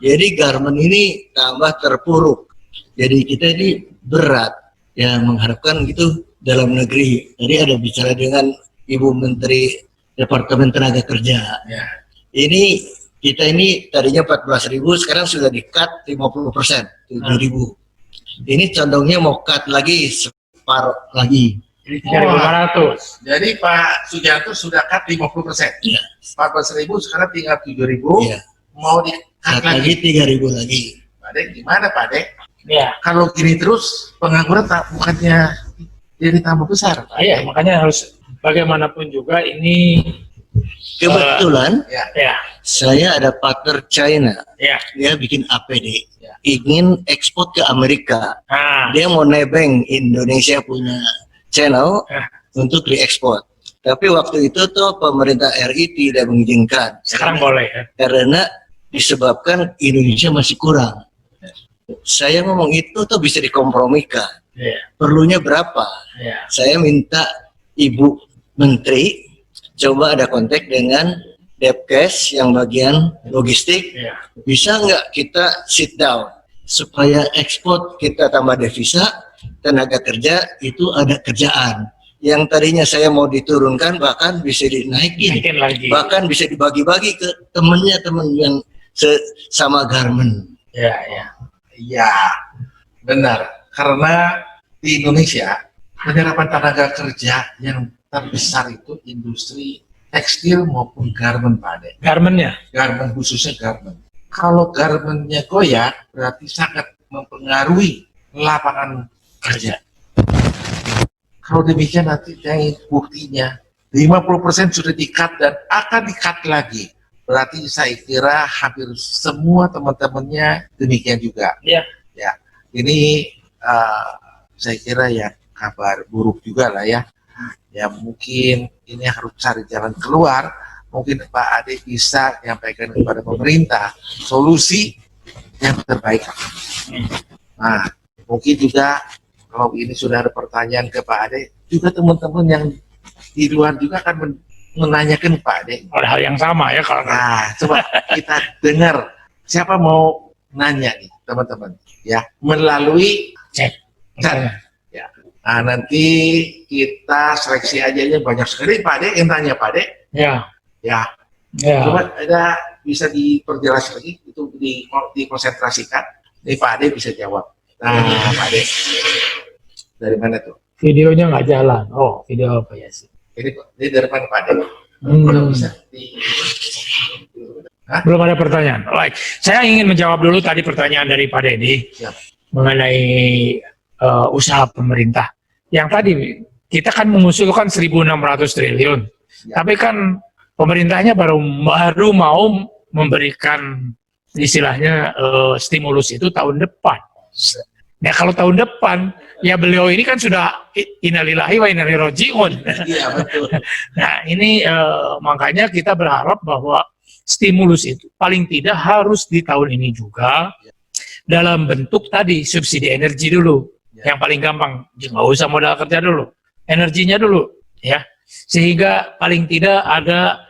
Jadi garmen ini tambah terpuruk. Jadi kita ini berat ya mengharapkan gitu dalam negeri. Tadi ada bicara dengan Ibu Menteri Departemen Tenaga Kerja. Ya. Ini kita ini tadinya 14.000 sekarang sudah di-cut 50%, 7.000. Ini condongnya mau cut lagi separuh lagi. Jadi 3.500. Jadi Pak Sugianto sudah cut 50%. Ya. 14.000 sekarang tinggal 7.000. Ya. Mau di-cut Cut lagi. lagi 3.000 lagi. Pak Ade gimana Pak Ade? Ya. Kalau gini terus pengangguran bukannya jadi tambah besar Pak Ade? Iya, makanya harus bagaimanapun juga ini Kebetulan ya. saya ada partner China. Ya. Dia bikin APD. Ya. Ingin ekspor ke Amerika. Nah, Dia mau nebeng Indonesia punya channel untuk diekspor. Tapi waktu itu tuh pemerintah RI tidak mengizinkan. sekarang boleh ya. Karena disebabkan Indonesia masih kurang. Saya ngomong itu tuh bisa dikompromikan. Iya. Perlunya berapa? Iya. Saya minta Ibu Menteri coba ada kontak dengan Depkes yang bagian logistik. Iya. Bisa nggak kita sit down supaya ekspor kita tambah devisa, tenaga kerja itu ada kerjaan. Yang tadinya saya mau diturunkan bahkan bisa dinaikin, Naikin lagi. bahkan bisa dibagi-bagi ke temennya temen yang sama garment. Iya, iya. Iya, benar. Karena di Indonesia penyerapan tenaga kerja yang terbesar itu industri tekstil maupun garment Pak Ade. Garmennya. Garment khususnya garment. Kalau garmentnya goyah berarti sangat mempengaruhi lapangan kerja. Kalau demikian nanti yang buktinya 50% sudah di-cut dan akan di-cut lagi. Berarti saya kira hampir semua teman-temannya demikian juga. Iya. Ya, ini saya kira ya kabar buruk juga lah ya. Ya mungkin ini harus cari jalan keluar. Mungkin Pak Ade bisa menyampaikan kepada pemerintah solusi yang terbaik. Nah, mungkin juga kalau ini sudah ada pertanyaan ke Pak Ade, juga teman-teman yang di luar juga akan menanyakan Pak Ade. Ada hal yang sama ya kalau Nah, coba kita dengar siapa mau nanya nih teman-teman ya melalui cek. chat. Ya. Nah, nanti kita seleksi aja ya banyak sekali Pak Ade yang tanya Pak Ade. Ya. Ya. Ya. Coba ada bisa diperjelas lagi itu dikonsentrasikan. Ini Pak Ade bisa jawab. Nah, Pak Ade dari mana tuh? Videonya nggak jalan. Oh, video apa ya sih? Ini dari mana Pak Ade? Belum bisa di. Belum ada pertanyaan. Baik, saya ingin menjawab dulu tadi pertanyaan dari Pak Dedi Siap. mengenai usaha pemerintah. Yang tadi kita kan mengusulkan 1.600 triliun, Ya. tapi kan pemerintahnya baru mau memberikan istilahnya stimulus itu tahun depan. Nah kalau tahun depan, ya beliau ini kan sudah innalillahi wa inna ilaihi raji'un. Iya, betul. Nah ini makanya kita berharap bahwa stimulus itu paling tidak harus di tahun ini juga dalam bentuk tadi subsidi energi dulu. Yang paling gampang, nggak usah modal kerja dulu, energinya dulu, ya. Sehingga paling tidak ada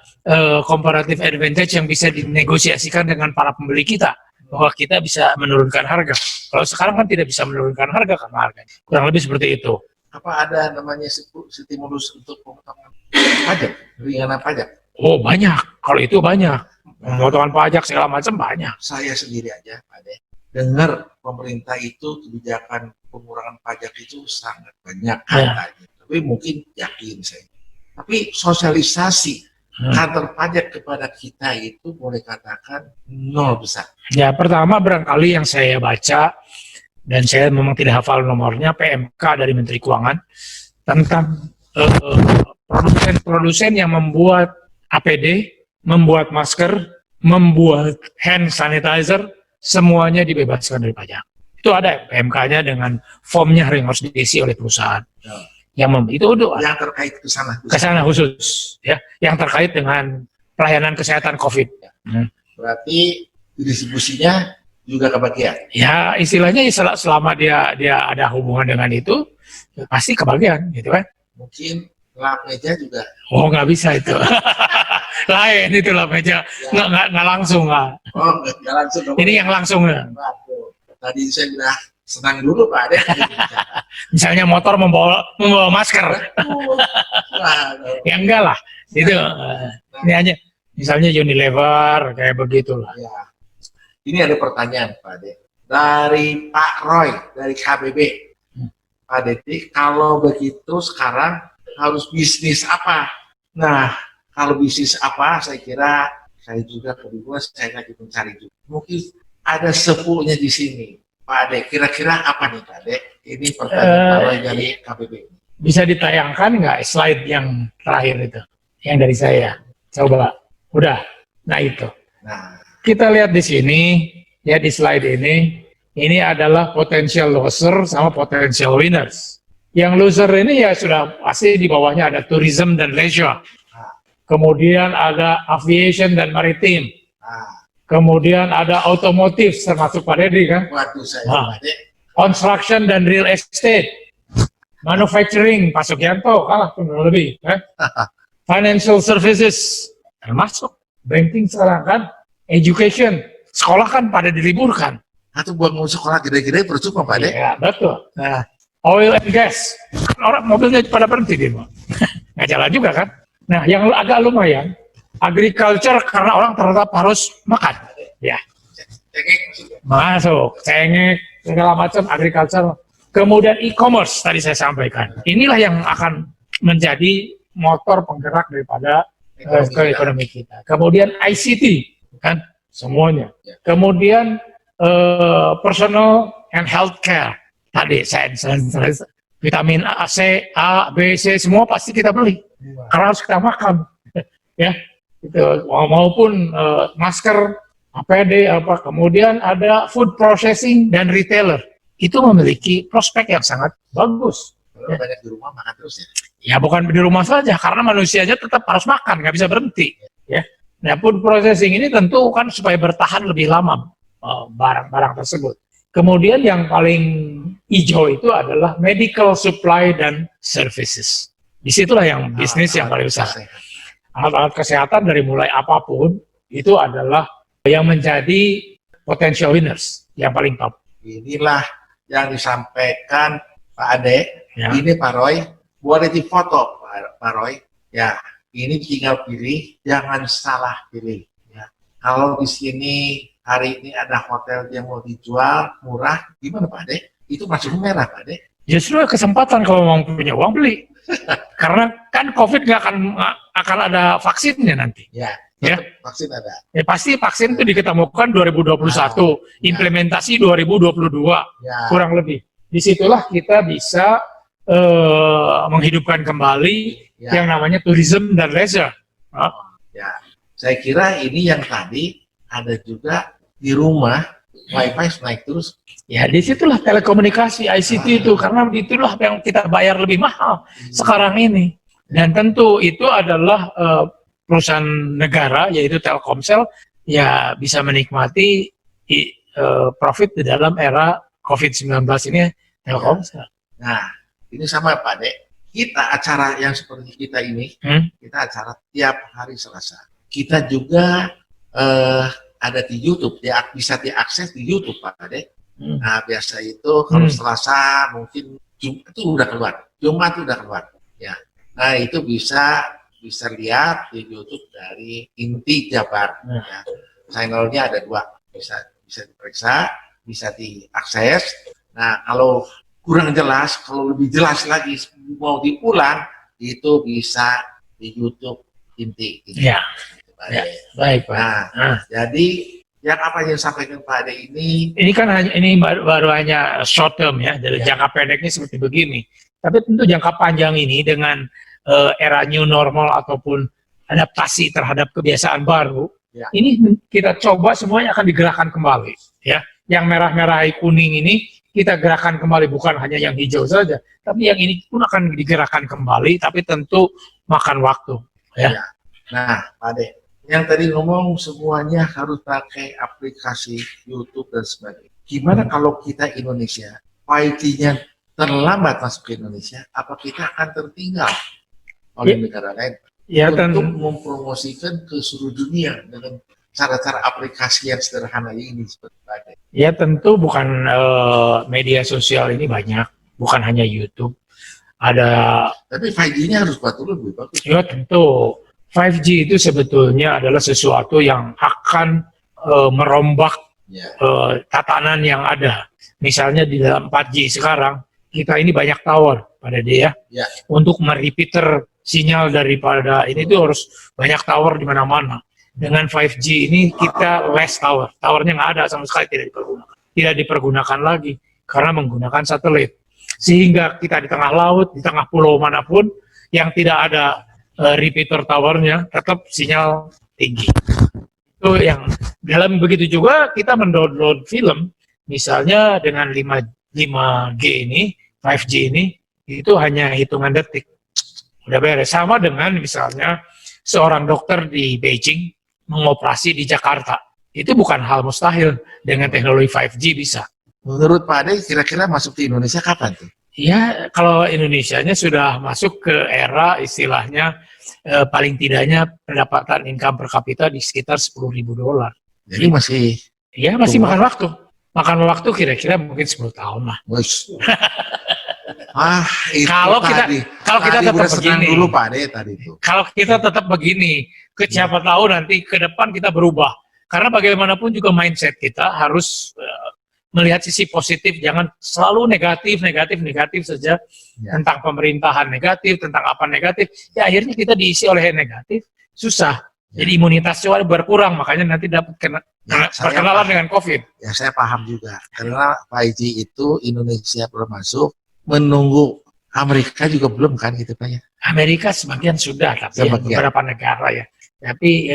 comparative advantage yang bisa dinegosiasikan dengan para pembeli kita, bahwa kita bisa menurunkan harga. Kalau sekarang kan tidak bisa menurunkan harga karena harganya. Kurang lebih seperti itu. Apa ada namanya stimulus untuk pemotongan pajak, ringanan pajak? Oh banyak, kalau itu banyak. Pemotongan pajak segala macam banyak. Saya sendiri aja, Pak Ade, dengar pemerintah itu kebijakan pengurangan pajak itu sangat banyak katanya. Tapi mungkin yakin saya. Tapi sosialisasi kantor pajak kepada kita itu boleh katakan nol besar. Ya pertama barangkali yang saya baca, dan saya memang tidak hafal nomornya, PMK dari Menteri Keuangan, tentang produsen-produsen yang membuat APD, membuat masker, membuat hand sanitizer, semuanya dibebaskan dari pajak. Itu ada PMK-nya dengan formnya yang harus diisi oleh perusahaan. Itu udah Yang terkait ke sana khusus, ya, yang terkait dengan pelayanan kesehatan COVID. Berarti distribusinya juga kebagian. Ya istilahnya selama dia ada hubungan dengan itu, pasti kebagian, gitu kan? Mungkin lap meja juga. Oh nggak bisa itu, lain itu lap meja, nggak langsung lah. Oh nggak langsung. Ini yang langsung. Waduh, tadi saya udah senang dulu Pak Ade. Misalnya motor membawa masker, ya enggak lah, itu ini hanya misalnya Unilever kayak begitulah. Ya. Ini ada pertanyaan Pak Ade dari Pak Roy dari KBB. Pak Ade, kalau begitu sekarang harus bisnis apa? Nah, kalau bisnis apa? Saya kira saya juga kedua saya lagi mencari juga. Mungkin ada sepuhnya di sini. Pak Ade, kira-kira apa nih Pak Ade? Ini pertanyaan dari KBB. Bisa ditayangkan nggak slide yang terakhir itu, yang dari saya? Coba, udah. Nah itu. Nah, Kita lihat di sini, ya di slide ini adalah potential loser sama potential winners. Yang loser ini ya sudah pasti di bawahnya ada tourism dan leisure. Kemudian ada aviation dan maritim. nah, Kemudian ada otomotif termasuk Pak Deddy kan. waduh saya Pak Ade. Construction dan real estate. Manufacturing, Pak Sugianto kalah kurang lebih. Kan? Financial services, termasuk banking sekarang kan. Education, sekolah kan pada diliburkan. Atau buat mau sekolah gede-gede percuma Pak Ade. Ya, betul. Nah, oil and gas, kan orang mobilnya pada berhenti di rumah. Nggak jalan juga kan. Nah, yang agak lumayan, agriculture karena orang tetap harus makan. Ya, masuk, cengek, segala macam agriculture. Kemudian e-commerce tadi saya sampaikan. Inilah yang akan menjadi motor penggerak daripada ekonomi kita. Kemudian ICT, kan semuanya. Kemudian personal and healthcare. Tadi sains, vitamin A, C, A, B, C semua pasti kita beli. Karena harus kita makan. Ya, itu maupun masker, APD apa. Kemudian ada food processing dan retailer. Itu memiliki prospek yang sangat bagus. Kalau banyak di rumah makan terus ya. Ya bukan di rumah saja, karena manusianya tetap harus makan, nggak bisa berhenti. Ya. Nah, food processing ini tentu kan supaya bertahan lebih lama barang-barang tersebut. Kemudian yang paling hijau itu adalah medical supply dan services. Disitulah yang bisnis yang paling besar. Alat-alat kesehatan dari mulai apapun itu adalah yang menjadi potential winners yang paling top. Inilah yang disampaikan Pak Ade. Ya. Ini Pak Roy. Boleh difoto Pak Roy. Ya. Ini tinggal pilih, jangan salah pilih. Ya. Kalau di sini hari ini ada hotel yang mau dijual murah, gimana Pak Ade? Itu masuk merah Pak Ade. Justru kesempatan kalau mau punya uang beli. Karena kan COVID nggak akan ada vaksinnya nanti. Ya, Ya. vaksin ada. Ya, pasti vaksin itu diketemukan 2021, implementasi 2022, Ya. kurang lebih. Disitulah kita bisa menghidupkan kembali yang namanya tourism dan leisure. Ya, saya kira ini yang tadi ada juga di rumah wifi naik terus. Ya, disitulah telekomunikasi ICT itu, karena itulah yang kita bayar lebih mahal sekarang ini. Dan tentu itu adalah perusahaan negara, yaitu Telkomsel, ya bisa menikmati profit di dalam era COVID-19 ini Telkomsel. Nah, ini sama Pak Dek. Kita acara yang seperti kita ini, kita acara tiap hari Selasa. Kita juga ada di YouTube, bisa diakses di YouTube Pak Dek. Nah, biasa itu kalau Selasa mungkin Jumat itu udah keluar. Jumat itu udah keluar. Ya. Nah, itu bisa lihat di YouTube dari Inti Jabar. Ya. Channelnya ada 2, bisa diperiksa, bisa diakses. Nah, kalau kurang jelas, kalau lebih jelas lagi mau diulang, itu bisa di YouTube Inti. Ya. Baik Pak. Nah, jadi yang apa yang disampaikan Pak Ade ini kan baru hanya short term ya, dari jangka pendeknya seperti begini. Tapi tentu jangka panjang ini dengan era new normal ataupun adaptasi terhadap kebiasaan baru, ini kita coba semuanya akan digerakkan kembali. Ya, yang merah-merah kuning ini kita gerakan kembali, bukan hanya yang hijau saja, tapi yang ini pun akan digerakkan kembali. Tapi tentu makan waktu. Ya. Nah, Pak Ade, yang tadi ngomong semuanya harus pakai aplikasi YouTube dan sebagainya. Gimana kalau kita Indonesia, 5G-nya terlambat masuk ke Indonesia, apa kita akan tertinggal oleh negara lain untuk mempromosikan ke seluruh dunia dengan cara-cara aplikasi yang sederhana ini seperti tadi? Ya tentu bukan media sosial ini banyak, bukan hanya YouTube. Tapi 5G-nya harus betul lebih bagus. Ya tentu. 5G itu sebetulnya adalah sesuatu yang akan merombak tatanan yang ada. Misalnya di dalam 4G sekarang, kita ini banyak tower pada dia. Untuk merepeater sinyal daripada ini itu harus banyak tower di mana-mana. Dengan 5G ini kita less tower. Towernya nggak ada sama sekali, tidak dipergunakan lagi karena menggunakan satelit. Sehingga kita di tengah laut, di tengah pulau manapun yang tidak ada repeater towernya, tetap sinyal tinggi. Itu yang dalam begitu juga kita mendownload film, misalnya dengan 5G ini, 5G ini, itu hanya hitungan detik. Udah beres. Sama dengan misalnya seorang dokter di Beijing mengoperasi di Jakarta. Itu bukan hal mustahil, dengan teknologi 5G bisa. Menurut Pak Ade, kira-kira masuk ke Indonesia kapan tuh? Ya, kalau Indonesianya sudah masuk ke era istilahnya paling tidaknya pendapatan income per kapita di sekitar $10.000. Jadi masih makan waktu. Makan waktu kira-kira mungkin 10 tahun lah. Kalau kita tetap begini. Dulu Pak Ade tadi itu. Kalau kita tetap begini, siapa tahu nanti ke depan kita berubah. Karena bagaimanapun juga mindset kita harus melihat sisi positif, jangan selalu negatif saja tentang pemerintahan negatif, tentang apa negatif. Ya akhirnya kita diisi oleh negatif, susah. Jadi imunitasnya berkurang, makanya nanti dapat perkenalan dengan COVID. Ya saya paham juga, karena 5G itu Indonesia belum masuk, menunggu Amerika juga belum kan gitu Pak ya? Amerika sebagian sudah, tapi beberapa negara ya. Tapi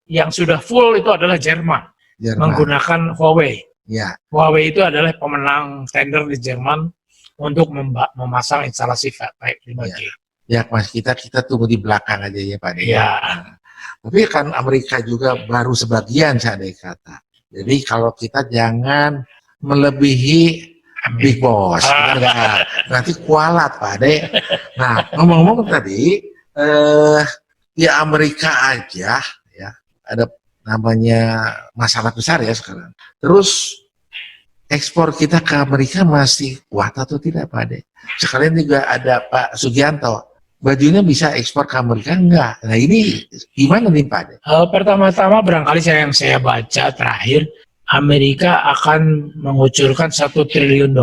yang sudah full itu adalah Jerman. Menggunakan Huawei. Ya. Huawei itu adalah pemenang tender di Jerman untuk memasang instalasi 5G. Ya, Mas, kita tunggu di belakang aja ya Pak. Ya. Tapi kan Amerika juga baru sebagian saya kata. Jadi kalau kita jangan melebihi Big Boss, nanti kualat Pak Ade. Nah, ngomong-ngomong tadi, di Amerika aja ya ada namanya masalah besar ya sekarang. Terus ekspor kita ke Amerika masih kuat atau tidak Pak Ade? Sekalian juga ada Pak Sugianto, bajunya bisa ekspor ke Amerika enggak? Nah ini gimana nih Pak Ade? Pertama-tama barangkali yang saya baca terakhir, Amerika akan mengucurkan $1 triliun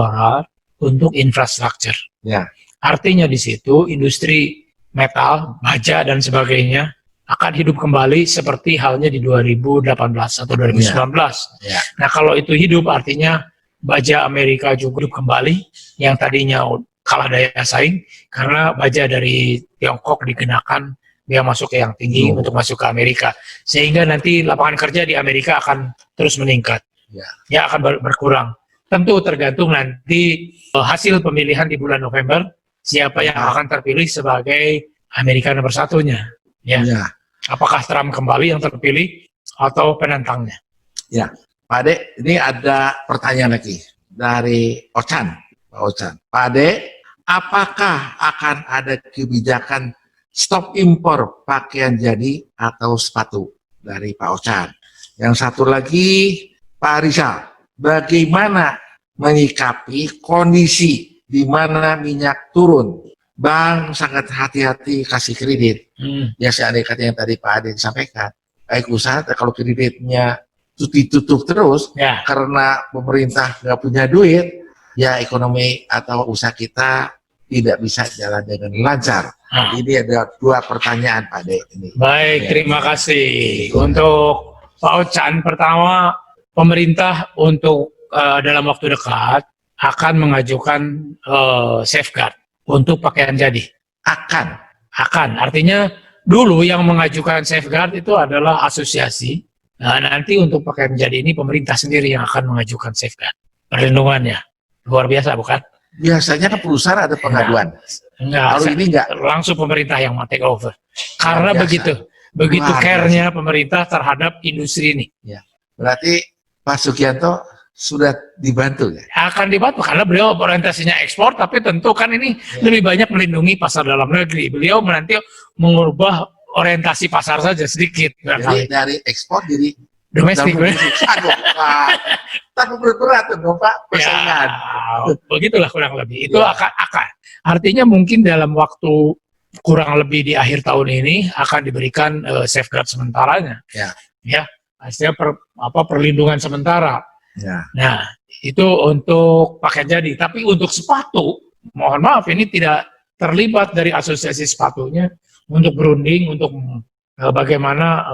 untuk infrastruktur. Ya. Artinya di situ industri metal, baja dan sebagainya akan hidup kembali seperti halnya di 2018 atau 2019. Ya. Nah kalau itu hidup artinya baja Amerika juga hidup kembali yang tadinya kalah daya saing karena baja dari Tiongkok dikenakan dia masuk ke yang tinggi untuk masuk ke Amerika, sehingga nanti lapangan kerja di Amerika akan terus meningkat, ya akan berkurang. Tentu tergantung nanti hasil pemilihan di bulan November, siapa yang akan terpilih sebagai Amerika nomor satunya, ya. Apakah Trump kembali yang terpilih atau penantangnya? Ya, Pak Ade, ini ada pertanyaan lagi dari Ochan, Pak Ochan. Pak Ade, apakah akan ada kebijakan stop impor pakaian jadi atau sepatu? Dari Pak Ochan. Yang satu lagi, Pak Rizal, bagaimana menyikapi kondisi di mana minyak turun? Bank sangat hati-hati kasih kredit. Ya seandainya kata yang tadi Pak Ade sampaikan, baik usaha kalau kreditnya ditutup terus karena pemerintah nggak punya duit, ya ekonomi atau usaha kita tidak bisa jalan dengan lancar. Ini ada dua pertanyaan Pak Ade. Baik, terima kasih. Untuk Pak Ochan, pertama, pemerintah untuk dalam waktu dekat akan mengajukan safeguard untuk pakaian jadi. Akan. Artinya dulu yang mengajukan safeguard itu adalah asosiasi. Nah, nanti untuk pakaian jadi ini pemerintah sendiri yang akan mengajukan safeguard. Perlindungannya. Luar biasa, bukan? Biasanya kan perusahaan ada pengaduan. Kalau ini enggak. Langsung pemerintah yang take over. Karena begitu care-nya pemerintah terhadap industri ini. Ya. Berarti Pak Sugianto sudah dibantu ya? Akan dibantu karena beliau orientasinya ekspor, tapi tentu kan ini lebih banyak melindungi pasar dalam negeri. Beliau nanti mengubah orientasi pasar saja sedikit. Jadi dari ekspor jadi domestik. Tapi berat dong Pak persaingan. Ya, begitulah kurang lebih. Itu akan. Artinya mungkin dalam waktu kurang lebih di akhir tahun ini akan diberikan safeguard sementaranya. Ya, artinya perlindungan sementara. Nah, itu untuk pakaian jadi. Tapi untuk sepatu, mohon maaf ini tidak terlibat dari asosiasi sepatunya untuk berunding untuk bagaimana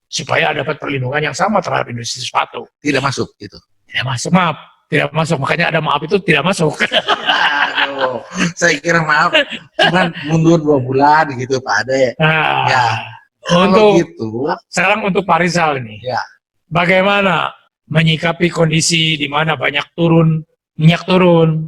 supaya dapat perlindungan yang sama terhadap industri sepatu. Tidak masuk itu. Tidak masuk, maaf. Tidak masuk. Makanya ada maaf itu tidak masuk. Aduh, saya kira maaf, cuman mundur 2 bulan gitu Pak Ade. Untuk sekarang untuk Pak Rizal ini, bagaimana menyikapi kondisi di mana minyak turun,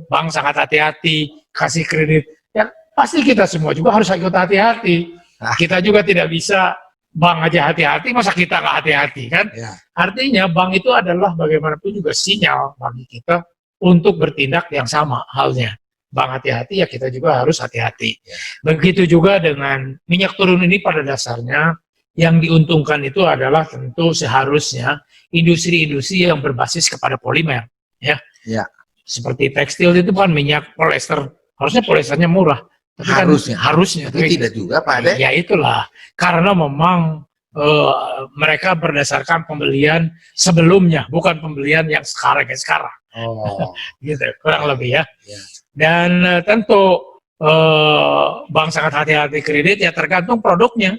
bank sangat hati-hati, kasih kredit. Ya pasti kita semua juga harus ikut hati-hati. Kita juga tidak bisa bank aja hati-hati, masa kita nggak hati-hati kan? Artinya bank itu adalah bagaimanapun juga sinyal bagi kita untuk bertindak yang sama halnya. Bank hati-hati, ya kita juga harus hati-hati. Begitu juga dengan minyak turun ini pada dasarnya yang diuntungkan itu adalah tentu seharusnya industri-industri yang berbasis kepada polimer, seperti tekstil itu kan minyak polyester, harusnya polyesternya murah, tapi harusnya, tapi tidak juga Pak Ade. Ya itulah, karena memang mereka berdasarkan pembelian sebelumnya, bukan pembelian yang sekarang. Gitu, kurang lebih ya. Dan tentu bank sangat hati-hati kredit, ya tergantung produknya.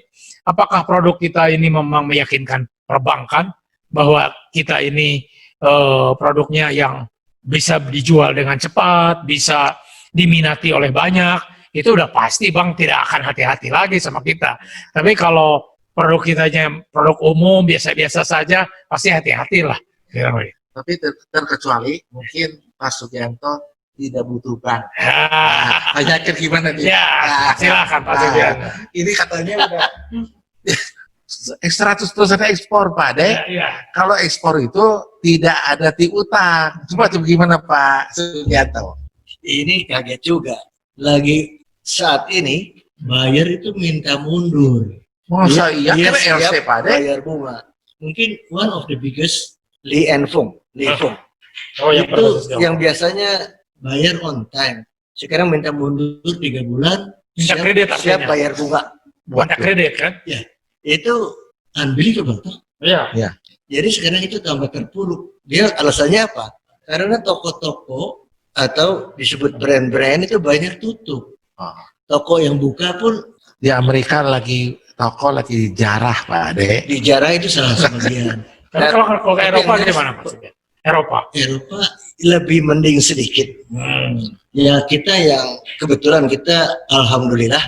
Apakah produk kita ini memang meyakinkan perbankan bahwa kita ini produknya yang bisa dijual dengan cepat, bisa diminati oleh banyak, itu udah pasti bank tidak akan hati-hati lagi sama kita. Tapi kalau produk kitanya produk umum, biasa-biasa saja, pasti hati-hati lah. Tapi terkecuali mungkin Pak Sugianto tidak butuh bank. Tanyakan gimana nih? Silakan Pak Sugianto. Ini katanya udah 100% ekspor Pak Ade. Kalau ekspor itu tidak ada utang. Coba gimana Pak Sugianto? Ini kaget juga. Lagi saat ini buyer itu minta mundur. Masa iya? Dia Kan LC siap Pak Ade. bayar bunga. Mungkin one of the biggest Li and Fung. Itu yang biasanya bayar on time. Sekarang minta mundur 3 bulan. Siap bayar bunga. Buat kredit kan? Ya, itu unbelievable tuh. Iya. Jadi sekarang itu tambah terpuruk. Dia alasannya apa? Karena toko-toko atau disebut brand-brand itu banyak tutup. Toko yang buka pun Di Amerika toko lagi dijarah Pak Ade. dijarah itu salah sebagian. Kalau ke Eropa gimana maksudnya? Eropa lebih mending sedikit. Ya kita yang kebetulan kita alhamdulillah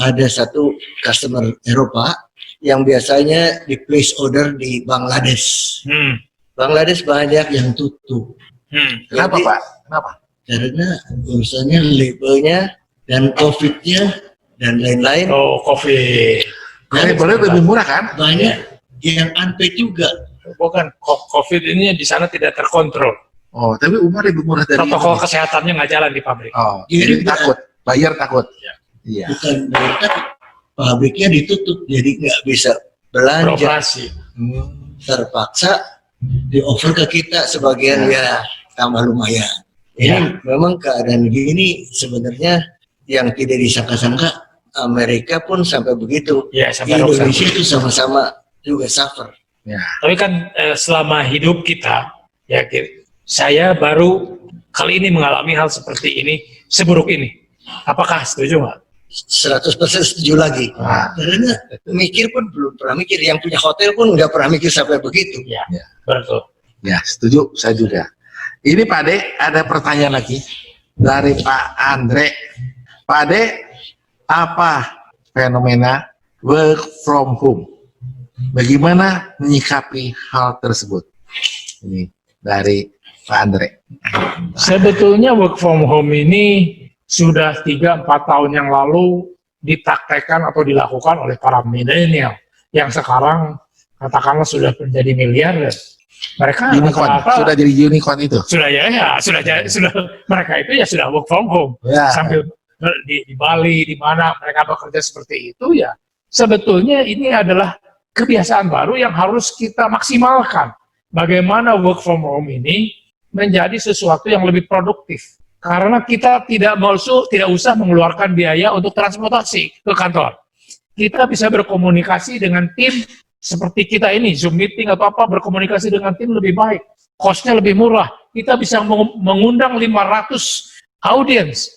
ada satu customer Eropa yang biasanya di place order di Bangladesh. Bangladesh banyak yang tutup. Kenapa Jadi, Pak? Kenapa? karena urusannya labelnya dan COVID-nya dan lain-lain. Oh, COVID. Jadi boleh lebih murah kan? Banyak yang unpaid juga. Bukan, COVID ini di sana tidak terkontrol. Oh, tapi Umar lebih murah dari Protokol Indonesia. kesehatannya nggak jalan di pabrik. Oh, Jadi jadi takut, buyer takut. Iya. Bukan mereka pabriknya ditutup, jadi nggak bisa belanja. Beroperasi. Terpaksa di-offer ke kita sebagian ya tambah lumayan. Ini memang keadaan gini sebenarnya yang tidak disangka-sangka Amerika pun sampai begitu. Ya, sampai Indonesia itu sama-sama juga suffer. Ya. Tapi kan selama hidup kita, ya saya baru kali ini mengalami hal seperti ini, seburuk ini. Apakah setuju nggak? 100% setuju lagi. Nah. Karena mikir pun belum pernah mikir. Yang punya hotel pun nggak pernah mikir sampai begitu. Ya, betul. Ya, setuju, saya juga. Ini Pak Ade, ada pertanyaan lagi dari Pak Andre. Pak Ade, apa fenomena work from home? Bagaimana menyikapi hal tersebut? Ini dari Pak Andre. Sebetulnya work from home ini sudah 3-4 tahun yang lalu dipraktekkan atau dilakukan oleh para milenial yang sekarang katakanlah sudah menjadi miliarder. Mereka Unicorn, sudah jadi unicorn itu. sudah sudah mereka itu ya sudah work from home. Ya. Sambil di Bali, di mana mereka bekerja seperti itu ya. Sebetulnya ini adalah kebiasaan baru yang harus kita maksimalkan. Bagaimana work from home ini menjadi sesuatu yang lebih produktif. Karena kita tidak usah mengeluarkan biaya untuk transportasi ke kantor. Kita bisa berkomunikasi dengan tim seperti kita ini, Zoom meeting atau apa, berkomunikasi dengan tim lebih baik. Cost-nya lebih murah. Kita bisa mengundang 500 audiens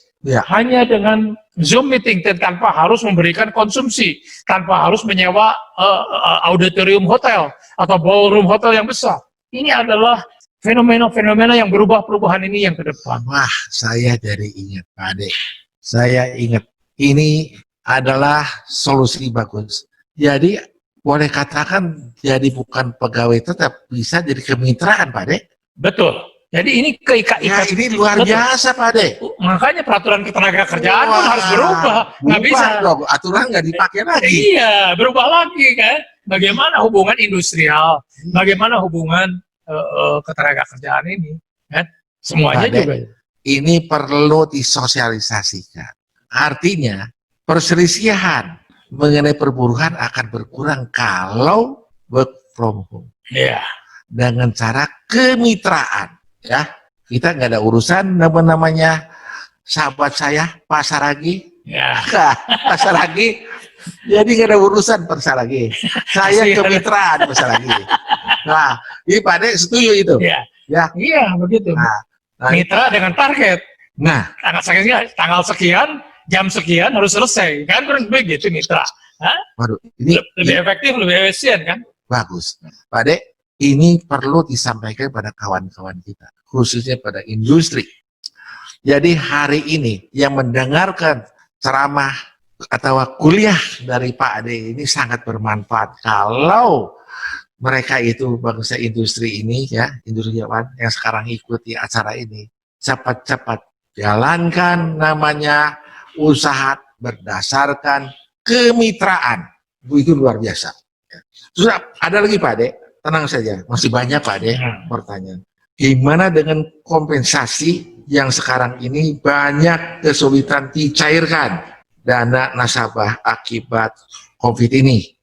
hanya dengan Zoom meeting tanpa harus memberikan konsumsi, tanpa harus menyewa auditorium hotel atau ballroom hotel yang besar. Ini adalah fenomena-fenomena yang perubahan ini yang ke depan. Wah, saya jadi ingat Pak Ade. Saya ingat ini adalah solusi bagus. Jadi boleh katakan jadi bukan pegawai tetap, bisa jadi kemitraan Pak Ade. Betul. Jadi ini Ya, ini luar biasa Pak Ade. Makanya peraturan ketenaga kerjaan pun harus berubah. Nggak bisa. Dong, aturan nggak dipakai lagi. Iya, berubah lagi kan. Bagaimana hubungan industrial, bagaimana hubungan ketenaga kerjaan ini, kan? Semuanya Pak Ade, juga. ini perlu disosialisasikan. Artinya perselisihan mengenai perburuhan akan berkurang kalau work from home. Iya. Dengan cara kemitraan, ya. Kita nggak ada urusan namanya sahabat saya Pak Saragi. Ya. Pak Saragi, jadi nggak ada urusan Pak Saragi. Saya kemitraan Pak Saragi. Nah, ini Pak Ade setuju itu. Iya. Ya. Iya, begitu. Nah, Mitra dengan target. Nah, Tanggal sekian, jam sekian harus selesai. Kan kurang begitu mitra. Hah? waduh, ini Lebih efektif, lebih efisien kan? bagus. Pak Ade, ini perlu disampaikan pada kawan-kawan kita, khususnya pada industri. Jadi hari ini yang mendengarkan ceramah atau kuliah dari Pak Ade ini sangat bermanfaat. Kalau mereka itu bangsa industri ini ya, industriawan yang sekarang ikuti acara ini, cepat-cepat jalankan namanya usaha berdasarkan kemitraan. Itu luar biasa. Sudah ada lagi Pak Ade, tenang saja, masih banyak Pak Ade pertanyaan. Gimana dengan kompensasi yang sekarang ini banyak kesulitan dicairkan dana nasabah akibat COVID ini?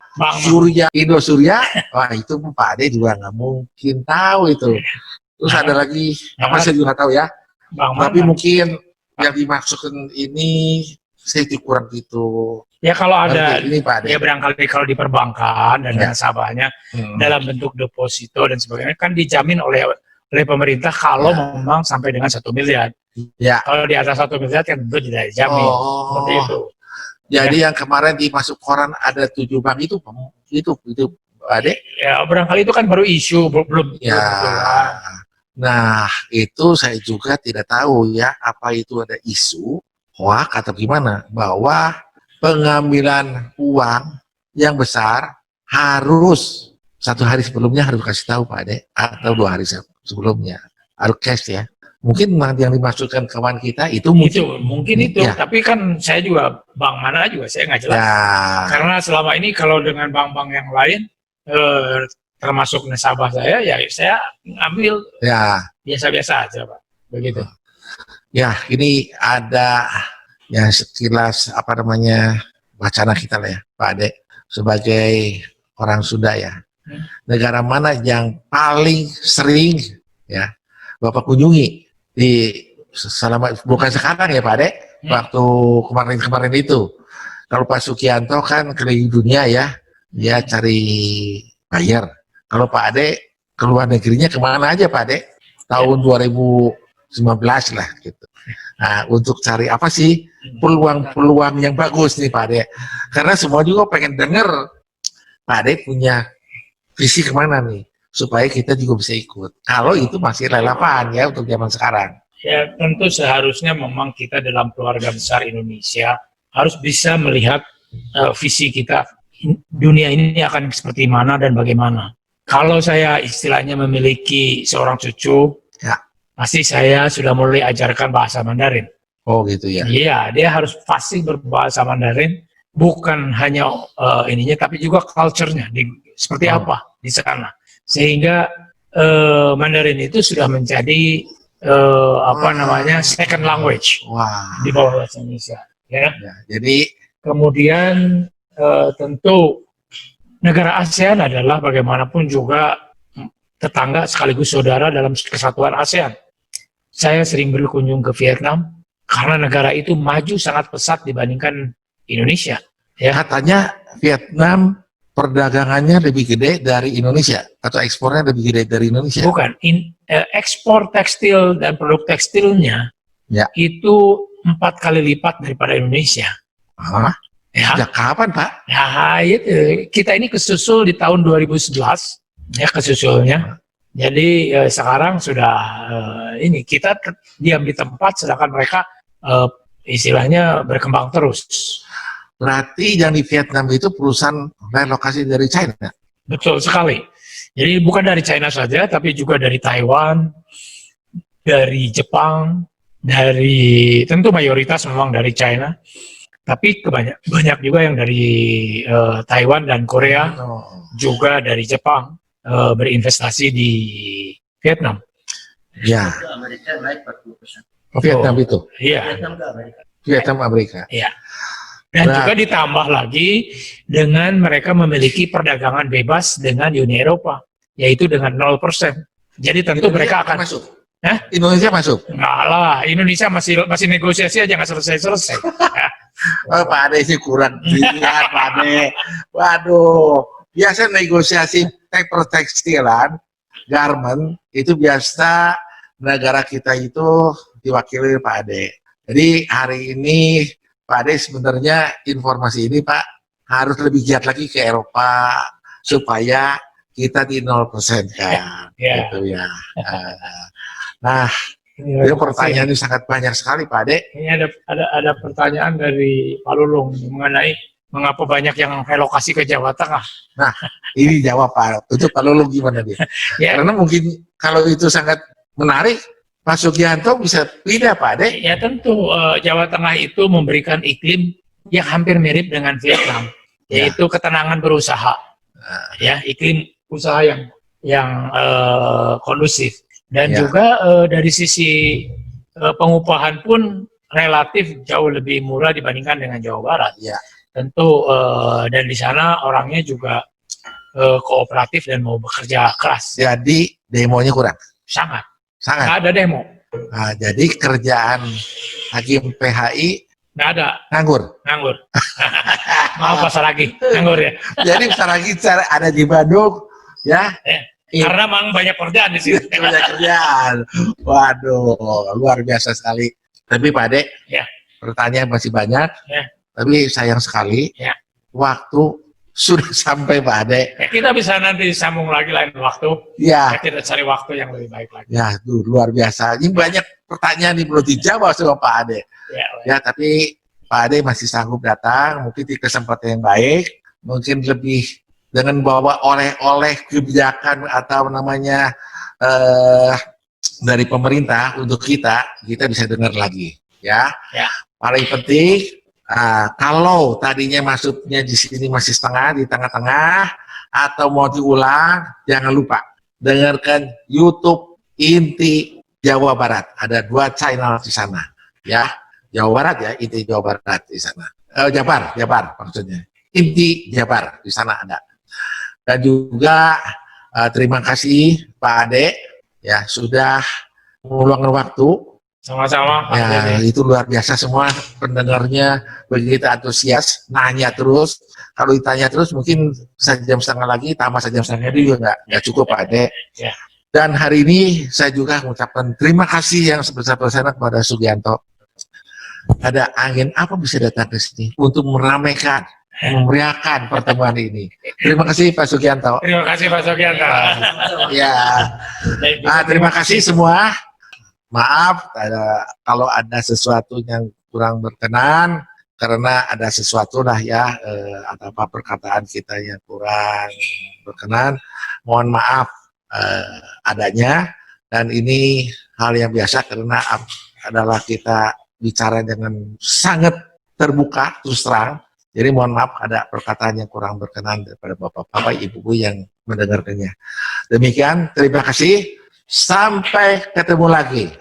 Surya, Indo Surya, wah itu Pak Ade juga nggak mungkin tahu itu. Terus ada lagi, apa saya juga tahu ya. Tapi mungkin yang dimaksudkan ini saya kurang gitu. Ya kalau ada, ini Pak Ade. ya barangkali kalau di perbankan dan nasabahnya dalam bentuk deposito dan sebagainya kan dijamin oleh pemerintah kalau memang sampai dengan 1 miliar. Ya. Kalau di atas 1 miliar kan tentu tidak dijamin. Seperti itu. Jadi yang kemarin dimasuk koran ada 7 bank itu Ade. Ya barangkali itu kan baru isu belum. Ya. Nah itu saya juga tidak tahu ya apa itu ada isu hoak atau gimana bahwa pengambilan uang yang besar harus 1 hari sebelumnya harus kasih tahu Pak Ade, atau 2 hari sebelumnya harus cash ya. Mungkin yang dimaksudkan kawan kita itu Mungkin itu. Ya. Tapi kan saya juga bank mana juga saya nggak jelas. Ya, Karena selama ini kalau dengan bank-bank yang lain, termasuk nasabah saya, ya saya ngambil ya, biasa-biasa aja Pak. Begitu. ya ini ada ya sekilas apa namanya wacana kita lah ya Pak Ade sebagai orang Sunda ya. Negara mana yang paling sering ya Bapak kunjungi di selama bukan sekarang ya Pak Ade, waktu kemarin-kemarin itu. Kalau Pak Sugianto kan keliling dunia ya, dia cari buyer. Kalau Pak Ade keluar negerinya kemana aja Pak Ade? Tahun 2019 lah gitu. Nah, untuk cari apa sih peluang-peluang yang bagus nih Pak Ade? Karena semua juga pengen denger Pak Ade punya visi kemana nih, supaya kita juga bisa ikut. Kalau itu masih relevan ya untuk zaman sekarang. Ya tentu seharusnya memang kita dalam keluarga besar Indonesia harus bisa melihat visi kita dunia ini akan seperti mana dan bagaimana. Kalau saya istilahnya memiliki seorang cucu, Ya. pasti saya sudah mulai ajarkan bahasa Mandarin. Oh gitu ya. Iya, dia harus pasti berbahasa Mandarin, bukan hanya ininya, tapi juga culture-nya, seperti apa di sana. Sehingga Mandarin itu sudah menjadi second language Wah. di bawah bahasa Indonesia. Ya. Ya, jadi Kemudian tentu negara ASEAN adalah bagaimanapun juga tetangga sekaligus saudara dalam kesatuan ASEAN. Saya sering berkunjung ke Vietnam karena negara itu maju sangat pesat dibandingkan Indonesia. Ya. katanya Vietnam perdagangannya lebih gede dari Indonesia atau ekspornya lebih gede dari Indonesia. Bukan, ekspor tekstil dan produk tekstilnya Ya. itu 4 kali lipat daripada Indonesia. Hah? Ya, Sejak kapan Pak? ya itu. Kita ini kesusul di tahun 2011, ya kesusulnya. Jadi sekarang sudah ini kita diam di tempat, sedangkan mereka istilahnya berkembang terus. Berarti yang di Vietnam itu perusahaan relokasi dari China. Betul sekali. Jadi bukan dari China saja, tapi juga dari Taiwan, dari Jepang, dari tentu mayoritas memang dari China, tapi banyak juga yang dari Taiwan dan Korea, juga dari Jepang berinvestasi di Vietnam. Ya, Amerika naik 40%. Vietnam itu. Iya. Vietnam ke Amerika. Vietnam Amerika. Iya. Dan Nah. juga ditambah lagi dengan mereka memiliki perdagangan bebas dengan Uni Eropa, yaitu dengan 0%. Jadi tentu mereka akan masuk. Hah? Indonesia masuk. Enggak lah, Indonesia masih negosiasi aja nggak selesai-selesai. Oh, Pak Ade sih kurang lihat Pak Ade. Waduh, biasa negosiasi tekstilan, garment itu biasa negara kita itu diwakili Pak Ade. Jadi hari ini Pak Ade sebenarnya informasi ini Pak harus lebih giat lagi ke Eropa supaya kita di 0% kan. Ya. Gitu ya. Nah, itu pertanyaan ini sangat banyak sekali Pak Ade. Ini ada pertanyaan dari Pak Lulung mengenai mengapa banyak yang relokasi ke Jawa Tengah. Ini jawab Pak. Untuk Pak Lulu gimana dia? Ya, Karena mungkin kalau itu sangat menarik, Pak Sugianto bisa pindah Pak Ade. ya tentu Jawa Tengah itu memberikan iklim yang hampir mirip dengan Vietnam, yaitu ketenangan berusaha. Ya, iklim usaha yang kondusif. Dan Ya. juga dari sisi pengupahan pun relatif jauh lebih murah dibandingkan dengan Jawa Barat. Ya. Tentu dan di sana orangnya juga kooperatif dan mau bekerja keras. Jadi demonya kurang, Sangat. sangat. Nggak ada demo. Nah, jadi kerjaan hakim PHI Nggak ada. nganggur. Nganggur. Maaf Pak Saragi. Nganggur ya. Jadi bentar lagi ada di Bandung, ya. Iya. Karena memang banyak pekerjaan di sini. Banyak kerjaan. Waduh, luar biasa sekali. Tapi Pak Ade, Ya. pertanyaan masih banyak. Ya. Tapi sayang sekali, Ya. waktu sudah sampai Pak Ade. Ya, kita bisa nanti sambung lagi lain waktu. Ya, Ya, kita cari waktu yang lebih baik lagi. ya, tuh, luar biasa. Ini banyak pertanyaan yang belum dijawab sama Pak Ade. Ya, Ya, tapi Pak Ade masih sanggup datang, mungkin di kesempatan yang baik, mungkin lebih dengan bawa oleh-oleh kebijakan atau namanya dari pemerintah untuk kita bisa dengar lagi, ya. Paling penting, kalau tadinya masuknya di sini masih setengah, di tengah-tengah, atau mau diulang, jangan lupa dengarkan YouTube Inti Jawa Barat. Ada 2 channel di sana, ya. Jawa Barat ya, Inti Jawa Barat di sana. Jabar maksudnya. Inti Jabar di sana ada. Dan juga terima kasih Pak Ade ya sudah meluangkan waktu. Sama-sama. Ya, itu luar biasa semua pendengarnya begitu antusias, nanya terus. Kalau ditanya terus mungkin 1,5 jam lagi, tambah 1,5 jam juga nggak cukup Pak Ade. Ya. Dan hari ini saya juga mengucapkan terima kasih yang sebesar-besarnya kepada Sugianto. Ada angin apa bisa datang ke sini untuk meramaikan, memeriahkan pertemuan ini. Terima kasih Pak Sugianto. Terima kasih Pak Sugianto. Ya, terima kasih semua. Maaf kalau ada sesuatu yang kurang berkenan, karena ada sesuatu lah ya, atau apa perkataan kita yang kurang berkenan. Mohon maaf adanya, dan ini hal yang biasa karena adalah kita bicara dengan sangat terbuka, terus terang. Jadi mohon maaf ada perkataan yang kurang berkenan daripada bapak-bapak, ibu-ibu yang mendengarkannya. Demikian, terima kasih. Sampai ketemu lagi.